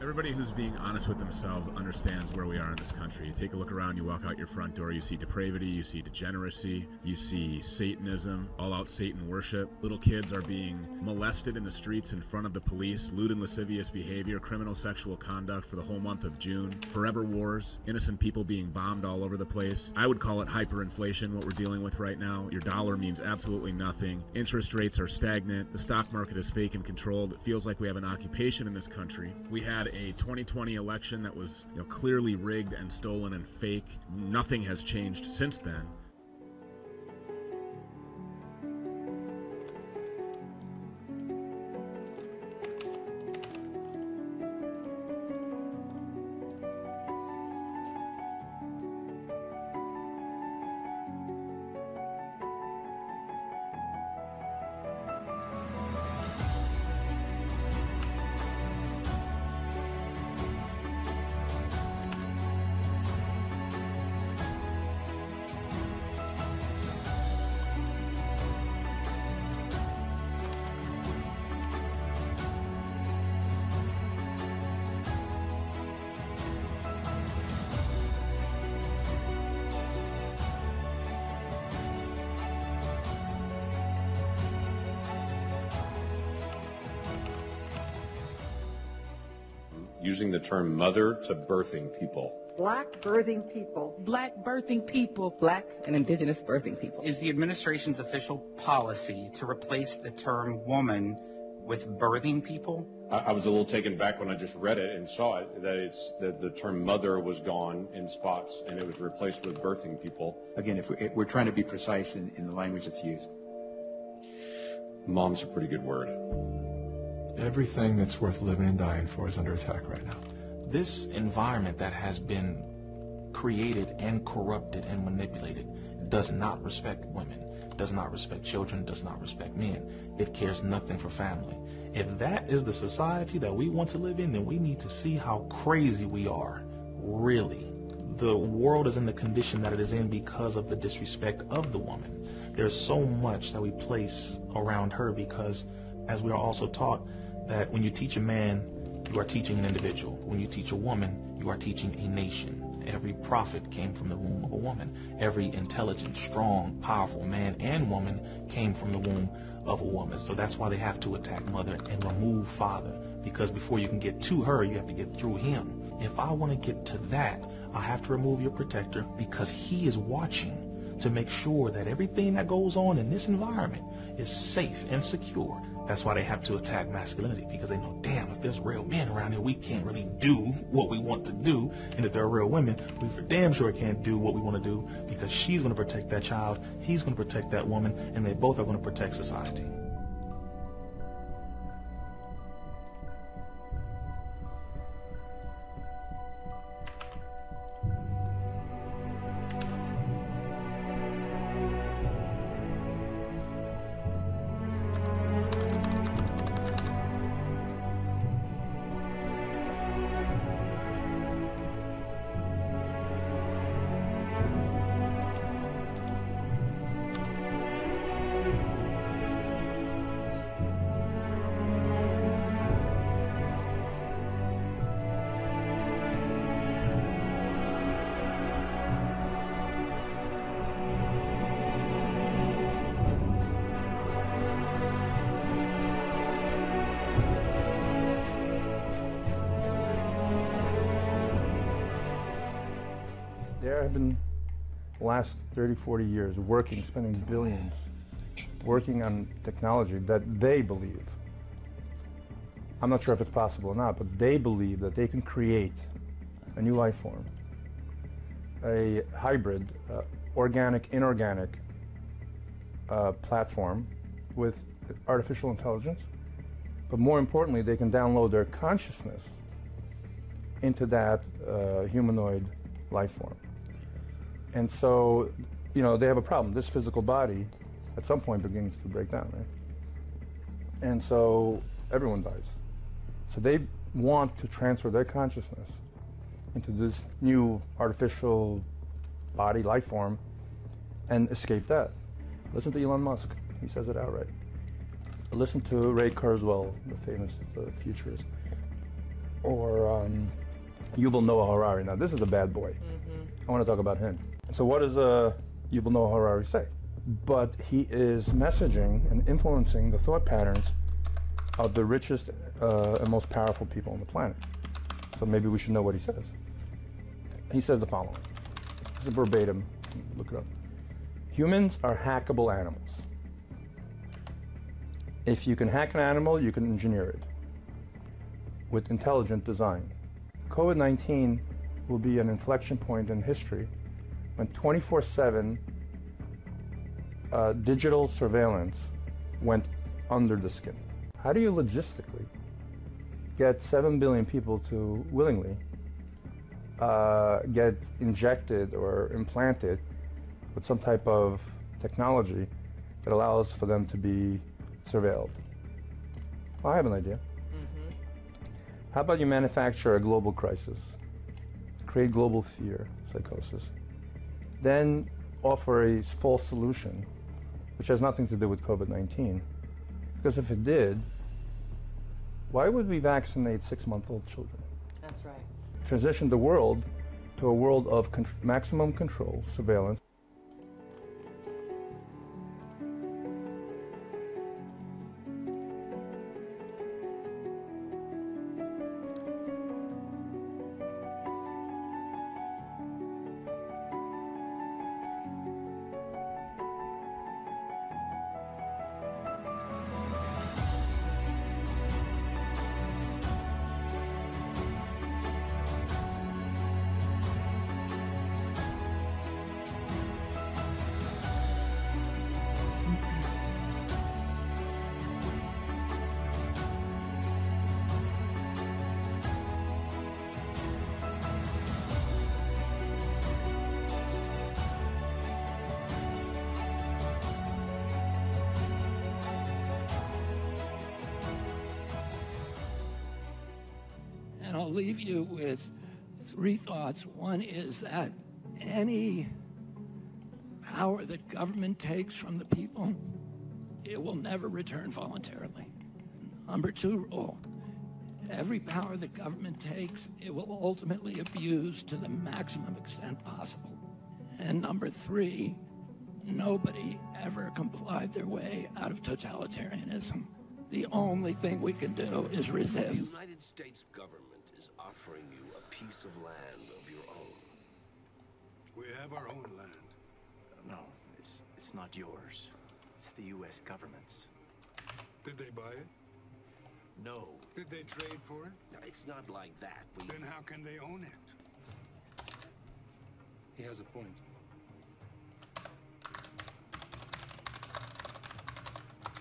Speaker 6: Everybody who's being honest with themselves understands where we are in this country. You take a look around, you walk out your front door, you see depravity, you see degeneracy, you see Satanism, all-out Satan worship. Little kids are being molested in the streets in front of the police, lewd and lascivious behavior, criminal sexual conduct for the whole month of June, forever wars, innocent people being bombed all over the place. I would call it hyperinflation, what we're dealing with right now. Your dollar means absolutely nothing. Interest rates are stagnant. The stock market is fake and controlled. It feels like we have an occupation in this country. We had a 2020 election that was clearly rigged and stolen and fake. Nothing has changed since then.
Speaker 7: Using the term mother to birthing people.
Speaker 10: Black birthing people.
Speaker 8: Black birthing people.
Speaker 10: Black and indigenous birthing people.
Speaker 24: Is the administration's official policy to replace the term woman with birthing people?
Speaker 7: I was a little taken back when I just read it and saw it, that the term mother was gone in spots and it was replaced with birthing people.
Speaker 25: Again, if we're trying to be precise in the language that's used.
Speaker 7: Mom's a pretty good word.
Speaker 26: Everything that's worth living and dying for is under attack right now.
Speaker 27: This environment that has been created and corrupted and manipulated does not respect women, does not respect children, does not respect men. It cares nothing for family. If that is the society that we want to live in, then we need to see how crazy we are, really. The world is in the condition that it is in because of the disrespect of the woman. There's so much that we place around her because, as we are also taught, that when you teach a man, you are teaching an individual. When you teach a woman, you are teaching a nation. Every prophet came from the womb of a woman. Every intelligent, strong, powerful man and woman came from the womb of a woman. So that's why they have to attack mother and remove father, because before you can get to her, you have to get through him. If I want to get to that, I have to remove your protector because he is watching to make sure that everything that goes on in this environment is safe and secure. That's why they have to attack masculinity, because they know, damn, if there's real men around here, we can't really do what we want to do. And if there are real women, we for damn sure can't do what we want to do, because she's going to protect that child, he's going to protect that woman, and they both are going to protect society.
Speaker 5: There have been the last 30, 40 years working, spending billions, working on technology that they believe, I'm not sure if it's possible or not, but they believe that they can create a new life form, a hybrid, organic, inorganic platform with artificial intelligence. But more importantly, they can download their consciousness into that humanoid life form. And so, you know, they have a problem. This physical body at some point begins to break down, right? And so everyone dies. So they want to transfer their consciousness into this new artificial body, life form, and escape death. Listen to Elon Musk. He says it outright. Listen to Ray Kurzweil, the famous futurist. Or Yuval Noah Harari. Now, this is a bad boy. I want to talk about him. So what does Yuval Noah Harari say? But he is messaging and influencing the thought patterns of the richest and most powerful people on the planet. So maybe we should know what he says. He says the following. This is verbatim. Look it up. Humans are hackable animals. If you can hack an animal, you can engineer it with intelligent design. COVID-19 will be an inflection point in history when 24/7 digital surveillance went under the skin. How do you logistically get 7 billion people to willingly get injected or implanted with some type of technology that allows for them to be surveilled? Well, I have an idea. How about you manufacture a global crisis, create global fear, psychosis, then offer a false solution, which has nothing to do with COVID-19. Because if it did, why would we vaccinate 6-month-old children?
Speaker 8: That's right.
Speaker 5: Transition the world to a world of maximum control, surveillance.
Speaker 9: And I'll leave you with 3 thoughts. One is that any power that government takes from the people, it will never return voluntarily. Number 2 rule, every power that government takes, it will ultimately abuse to the maximum extent possible. And number 3, nobody ever complied their way out of totalitarianism. The only thing we can do is resist.
Speaker 11: The United States government is offering you a piece of land of your own.
Speaker 12: We have our own land.
Speaker 25: No, it's not yours. It's the U.S. government's.
Speaker 12: Did they buy it?
Speaker 25: No.
Speaker 12: Did they trade for it?
Speaker 11: No, it's not like that.
Speaker 12: Then how can they own it?
Speaker 25: He has a point.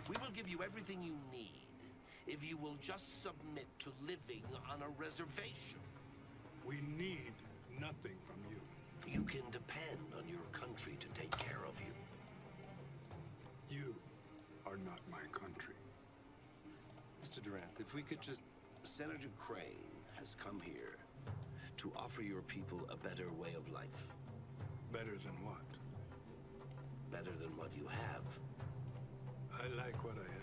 Speaker 11: We will give you everything you need if you will just submit to living on a reservation.
Speaker 12: We need nothing from you.
Speaker 11: You can depend on your country to take care of you.
Speaker 12: You are not my country.
Speaker 11: Mr. Durant, if we could just... Senator Crane has come here to offer your people a better way of life.
Speaker 12: Better than what?
Speaker 11: Better than what you have.
Speaker 12: I like what I have.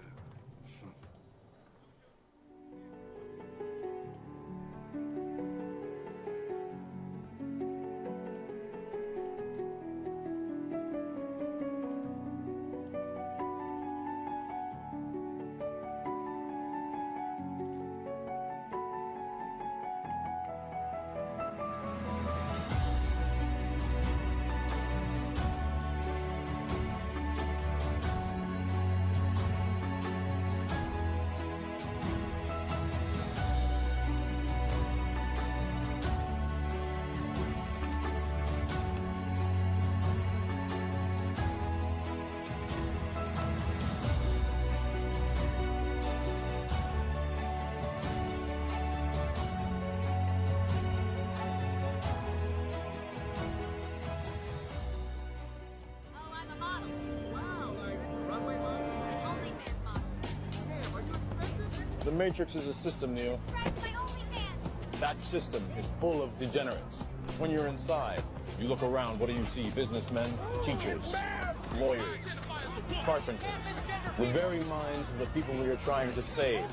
Speaker 8: The Matrix is a system, Neo. That system is full of degenerates. When you're inside, you look around, what do you see? Businessmen, teachers, lawyers, carpenters, the very minds of the people we are trying to save.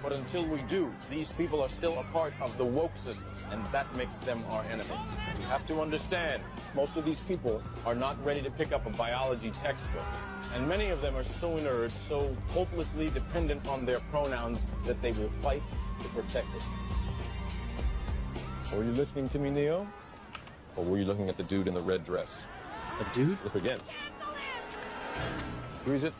Speaker 8: But until we do, these people are still a part of the woke system, and that makes them our enemy. You have to understand, most of these people are not ready to pick up a biology textbook. And many of them are so inert, so hopelessly dependent on their pronouns that they will fight to protect it. Were you listening to me, Neo? Or were you looking at the dude in the red dress?
Speaker 13: A dude?
Speaker 8: Look again. Who is it?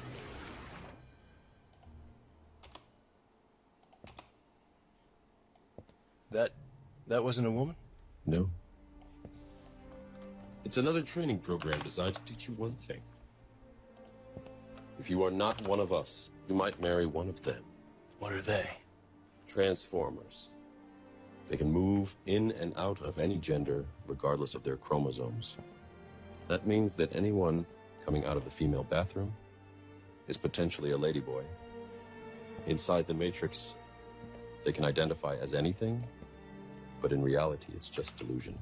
Speaker 13: That wasn't a woman?
Speaker 14: No. It's another training program designed to teach you one thing. If you are not one of us, you might marry one of them.
Speaker 13: What are they?
Speaker 14: Transformers. They can move in and out of any gender, regardless of their chromosomes. That means that anyone coming out of the female bathroom is potentially a ladyboy. Inside the Matrix, they can identify as anything, but in reality, it's just delusion.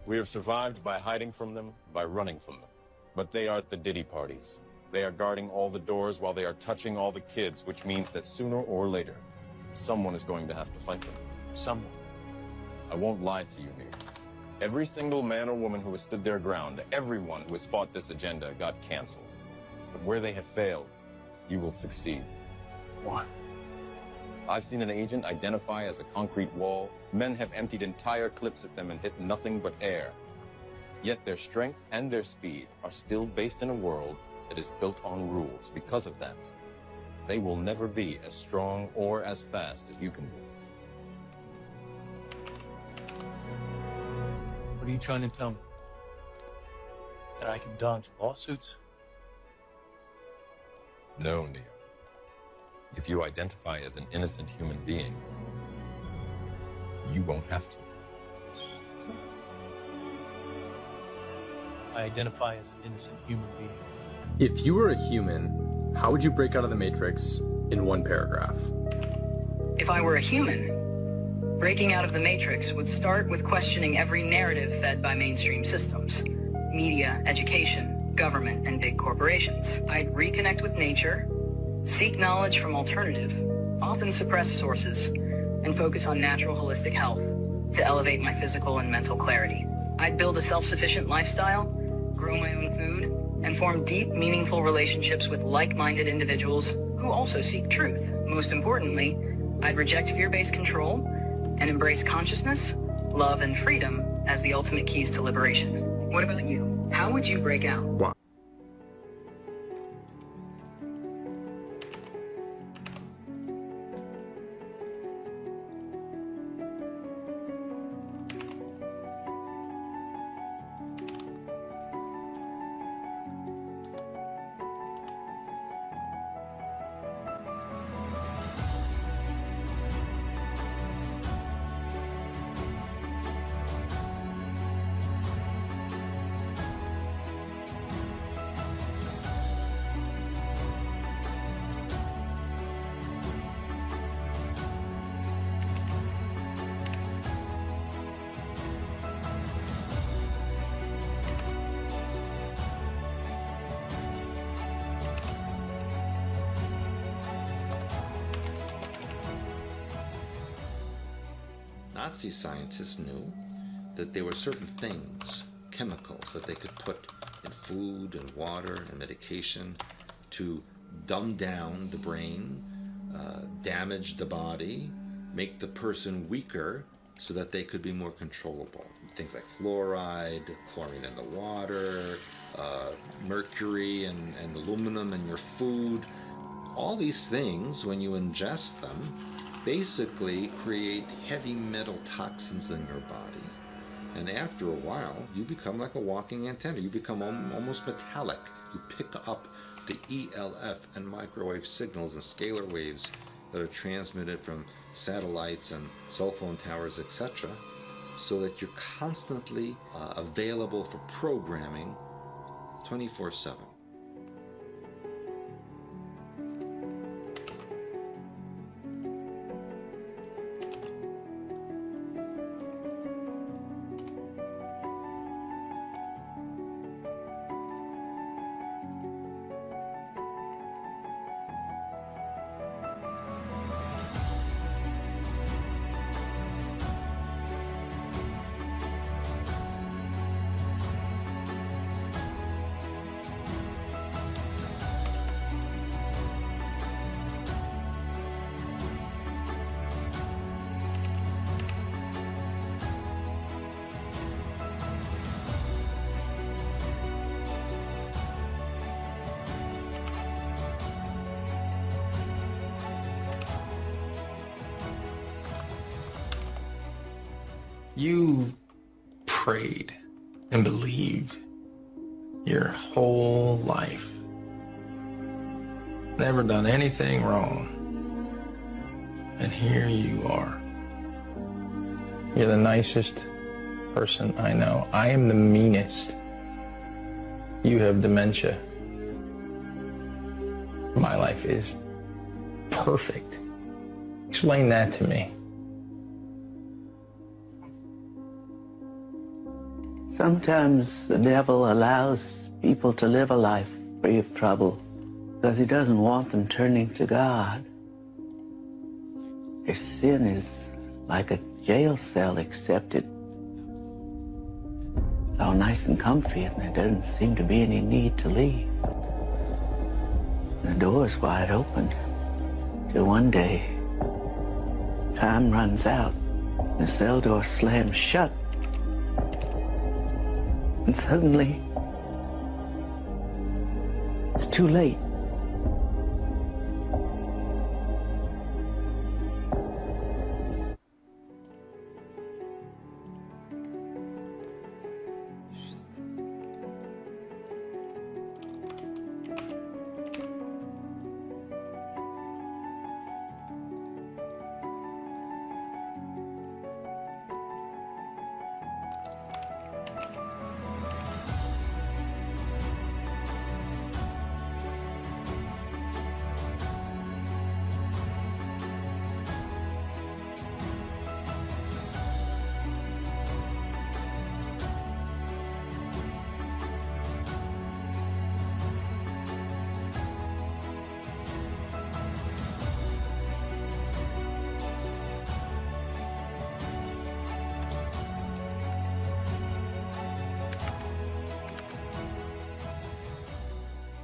Speaker 8: We have survived by hiding from them, by running from them. But they are at the Diddy parties. They are guarding all the doors while they are touching all the kids, which means that sooner or later, someone is going to have to fight them.
Speaker 13: Someone.
Speaker 8: I won't lie to you, Nick. Every single man or woman who has stood their ground, everyone who has fought this agenda got canceled. But where they have failed, you will succeed.
Speaker 13: Why?
Speaker 8: I've seen an agent identify as a concrete wall. Men have emptied entire clips at them and hit nothing but air. Yet their strength and their speed are still based in a world that is built on rules. Because of that, they will never be as strong or as fast as you can be.
Speaker 13: What are you trying to tell me? That I can dodge lawsuits?
Speaker 8: No, Neo. If you identify as an innocent human being, you won't have to.
Speaker 13: I identify as an innocent human being.
Speaker 15: If you were a human, how would you break out of the Matrix in one paragraph?
Speaker 16: If I were a human, breaking out of the Matrix would start with questioning every narrative fed by mainstream systems, media, education, government, and big corporations. I'd reconnect with nature, seek knowledge from alternative, often suppressed sources, and focus on natural holistic health to elevate my physical and mental clarity. I'd build a self-sufficient lifestyle, grow my own food, and form deep, meaningful relationships with like-minded individuals who also seek truth. Most importantly, I'd reject fear-based control and embrace consciousness, love, and freedom as the ultimate keys to liberation. What about you? How would you break out?
Speaker 15: Wow.
Speaker 17: Nazi scientists knew that there were certain things, chemicals, that they could put in food and water and medication to dumb down the brain, damage the body, make the person weaker so that they could be more controllable. Things like fluoride, chlorine in the water, mercury and aluminum in your food. All these things, when you ingest them, basically create heavy metal toxins in your body. And after a while, you become like a walking antenna. You become almost metallic. You pick up the ELF and microwave signals and scalar waves that are transmitted from satellites and cell phone towers, etc., so that you're constantly available for programming 24/7.
Speaker 27: You prayed and believed your whole life. Never done anything wrong. And here you are. You're the nicest person I know. I am the meanest. You have dementia. My life is perfect. Explain that to me.
Speaker 1: Sometimes the devil allows people to live a life free of trouble because he doesn't want them turning to God. Their sin is like a jail cell, except it's all nice and comfy and there doesn't seem to be any need to leave. The door's wide open till one day time runs out, the cell door slams shut, and suddenly it's too late.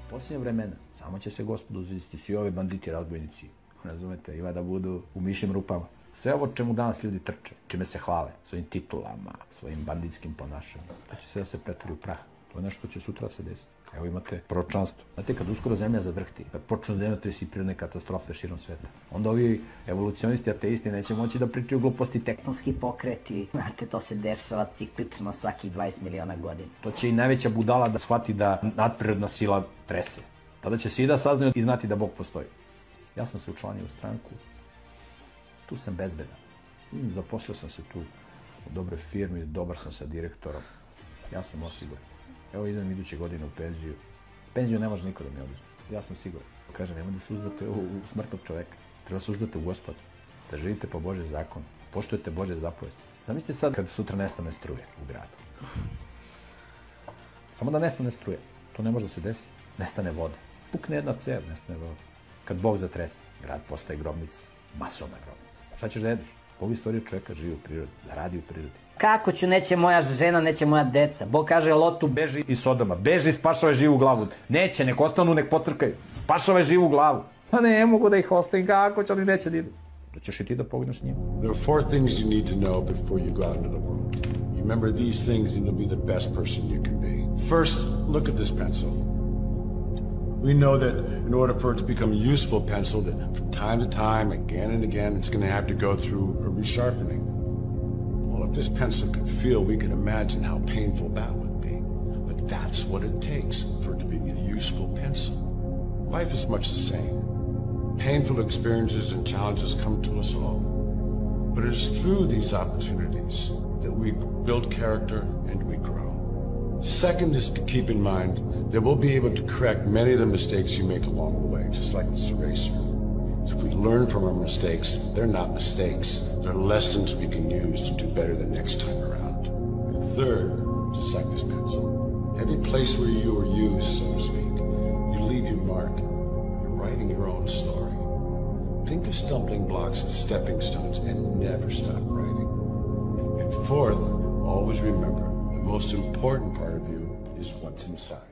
Speaker 2: Posljednje vremena, samo će se gospodu uzvisti svi ovi banditi, razbojnici, razumete, ima da budu u mišim rupama. Sve ovo čemu danas ljudi trče, čime se hvale, svojim titulama, svojim banditskim ponašanjem, to će sve da se pretvori u prah. To je nešto što će sutra se desiti. Evo imate proročanstvo. Znate, kad uskoro zemlja zadrhti, kad počnu zemlja tresi prirodne katastrofe širom sveta, onda ovi evolucionisti, ateisti neće moći da pričaju gluposti
Speaker 3: tektonski pokreti. Znate, to se dešava ciklično svakih 20 miliona godina.
Speaker 2: To će i najveća budala da shvati da nadprirodna sila trese. Tada će svi da saznaju i znati da Bog postoji. Ja sam se učlanio u stranku. Tu sam bezbedan. Zaposlio sam se tu u dobroj firmi, dobar sam sa direktorom. Ja sam osiguran. Evo idem iduće godine u penziju. Penziju ne može niko da mi oduzme. Ja sam siguran. Kaže, nemoj da se uzdate u smrtnog čoveka. Treba se uzdate u Gospoda. Da živite po Božjem zakonu. Poštujete Božje zapovesti. Zamislite sad kad sutra nestane struje u gradu. Samo da nestane struje. To ne može da se desi. Nestane voda. Pukne jedna cev, nestane voda. Kad Bog zatrese, grad postaje grobnica. Masovna grobnica. Šta ćeš da jedeš? Bog je stvorio čovjeka, živi u prirodi, da radi u prirodi.
Speaker 3: Kako ću, neće moja žena, neće moja deca. Bog kaže Lotu,
Speaker 2: beži iz Sodoma, beži, spašavaj živu glavu. Neće, nek ostanu, nek potrkaju. Spašavaj živu glavu. Pa ne mogu da ih ostavim, kako će, oni neće da idu. Da ćeš i ti da pogneš njima.
Speaker 18: There are 4 things you need to know before you go out into the world. You remember these things and you'll be the best person you can be. First, look at this pencil. We know that in order for it to become a useful pencil, that from time to time, again and again, it's going to have to go through a resharpening. Well, if this pencil could feel, we can imagine how painful that would be. But that's what it takes for it to be a useful pencil. Life is much the same. Painful experiences and challenges come to us all. But it is through these opportunities that we build character and we grow. Second is to keep in mind that we'll be able to correct many of the mistakes you make along the way, just like this eraser. So if we learn from our mistakes, they're not mistakes. They're lessons we can use to do better the next time around. And third, just like this pencil, every place where you are used, so to speak, you leave your mark. You're writing your own story. Think of stumbling blocks as stepping stones and never stop writing. And fourth, always remember, the most important part of you is what's inside.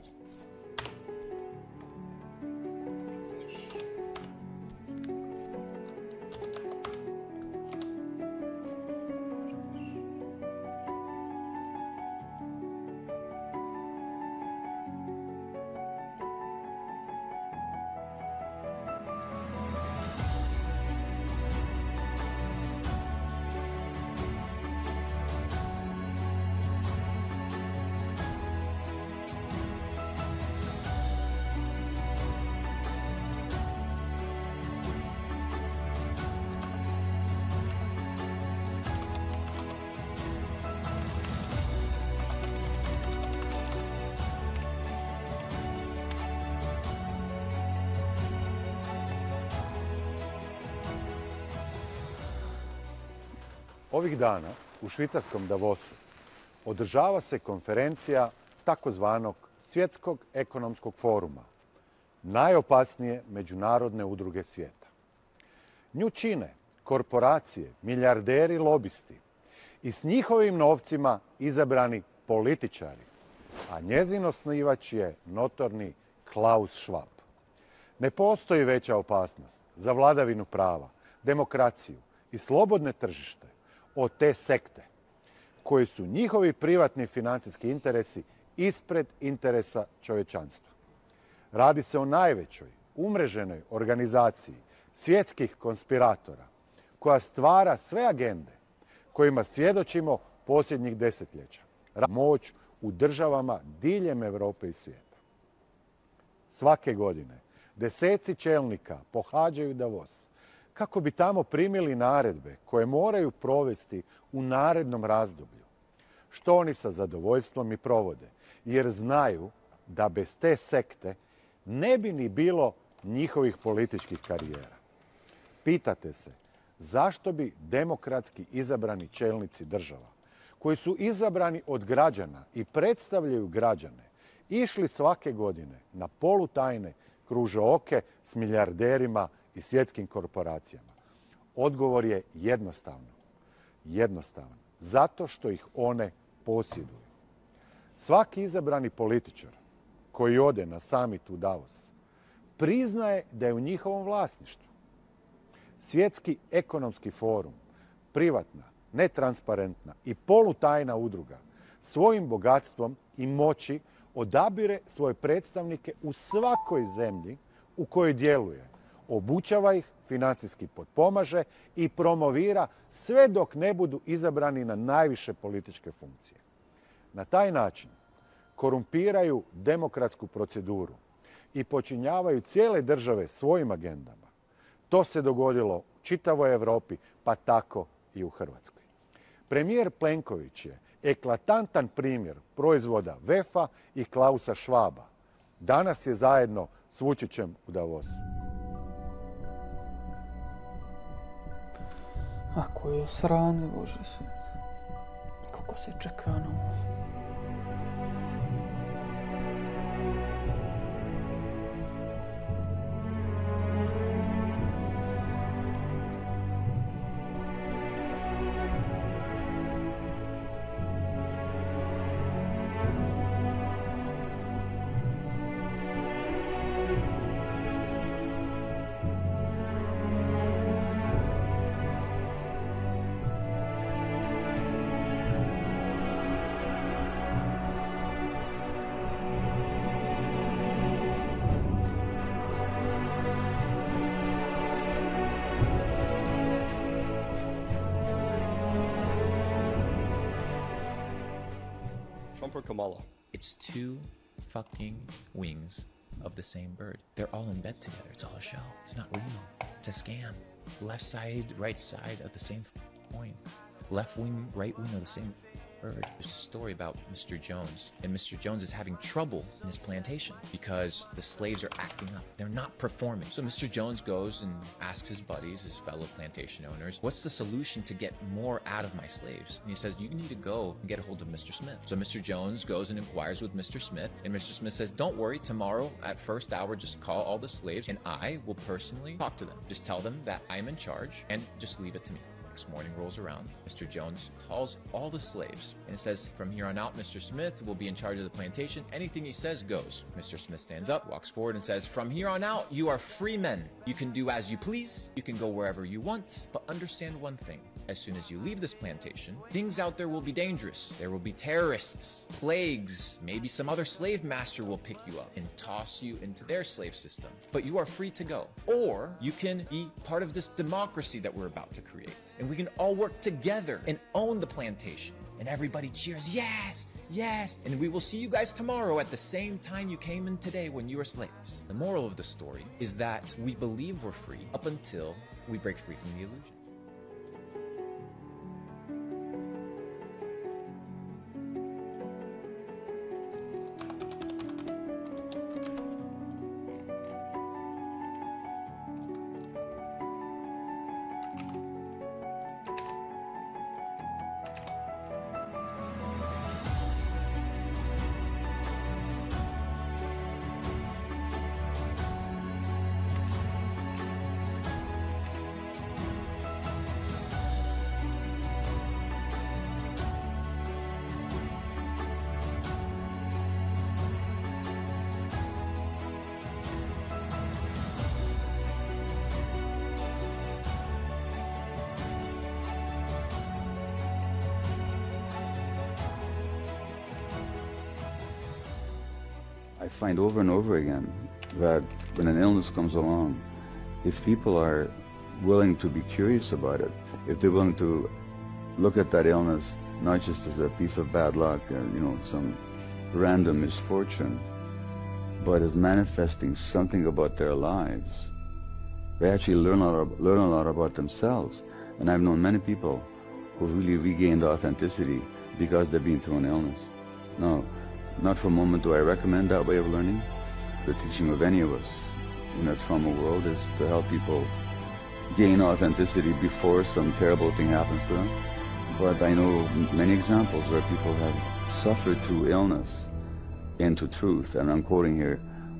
Speaker 4: Ovih dana u švicarskom Davosu održava se konferencija takozvanog Svjetskog ekonomskog foruma, najopasnije međunarodne udruge svijeta. Nju čine korporacije, milijarderi, lobisti i s njihovim novcima izabrani političari, a njezin osnivač je notorni Klaus Schwab. Ne postoji veća opasnost za vladavinu prava, demokraciju i slobodne tržište od te sekte, koji su njihovi privatni financijski interesi ispred interesa čovječanstva. Radi se o najvećoj umreženoj organizaciji svjetskih konspiratora koja stvara sve agende kojima svjedočimo posljednjih desetljeća. Moć u državama diljem Europe i svijeta. Svake godine deseci čelnika pohađaju Davos kako bi tamo primili naredbe koje moraju provesti u narednom razdoblju, što oni sa zadovoljstvom i provode, jer znaju da bez te sekte ne bi ni bilo njihovih političkih karijera. Pitate se, zašto bi demokratski izabrani čelnici država, koji su izabrani od građana i predstavljaju građane, išli svake godine na polutajne kružooke s milijarderima i svjetskim korporacijama? Odgovor je jednostavan. Zato što ih one posjeduju. Svaki izabrani političar koji ode na summit u Davos priznaje da je u njihovom vlasništvu. Svjetski ekonomski forum, privatna, netransparentna i polutajna udruga, svojim bogatstvom i moći odabire svoje predstavnike u svakoj zemlji u kojoj djeluje, obučava ih, financijski potpomaže i promovira sve dok ne budu izabrani na najviše političke funkcije. Na taj način korumpiraju demokratsku proceduru i počinjavaju cijele države svojim agendama. To se dogodilo u čitavoj Europi, pa tako i u Hrvatskoj. Premijer Plenković je eklatantan primjer proizvoda VEF-a i Klausa Schwaba. Danas je zajedno s Vučićem u Davosu.
Speaker 6: A koje sranje, Bože se. Kako se čeka na ovo.
Speaker 19: Trump or Kamala?
Speaker 20: It's two fucking wings of the same bird. They're all in bed together. It's all a show. It's not real. It's a scam. Left side, right side of the same coin. Left wing, right wing of the same bird. There's a story about Mr. Jones, and Mr. Jones is having trouble in his plantation because the slaves are acting up. They're not performing. So Mr. Jones goes and asks his buddies, his fellow plantation owners, what's the solution to get more out of my slaves? And he says, you need to go and get a hold of Mr. Smith. So Mr. Jones goes and inquires with Mr. Smith, and Mr. Smith says, don't worry, tomorrow at first hour, just call all the slaves, and I will personally talk to them. Just tell them that I'm in charge, and just leave it to me. Next morning rolls around. Mr. Jones calls all the slaves and it says, from here on out, Mr. Smith will be in charge of the plantation. Anything he says goes. Mr. Smith stands up, walks forward and says, from here on out, you are free men. You can do as you please. You can go wherever you want, but understand one thing. As soon as you leave this plantation, things out there will be dangerous. There will be terrorists, plagues, maybe some other slave master will pick you up and toss you into their slave system. But you are free to go. Or you can be part of this democracy that we're about to create. And we can all work together and own the plantation. And everybody cheers, yes, yes. And we will see you guys tomorrow at the same time you came in today when you were slaves. The moral of the story is that we believe we're free up until we break free from the illusion.
Speaker 7: find over and over again that when an illness comes along, if people are willing to be curious about it, if they're willing to look at that illness not just as a piece of bad luck, you know, some random misfortune, but as manifesting something about their lives, they actually learn a lot about themselves. And I've known many people who really regained authenticity because they've been through an illness. No, not for a moment do I recommend that way of learning. The teaching of any of us in a trauma world is to help people gain authenticity before some terrible thing happens to them. But I know many examples where people have suffered through illness into truth. And I'm quoting here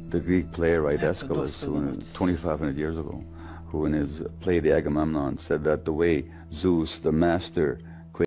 Speaker 7: the Greek playwright Aeschylus, who 2,500 years ago, who in his play The Agamemnon said that the way Zeus, the master,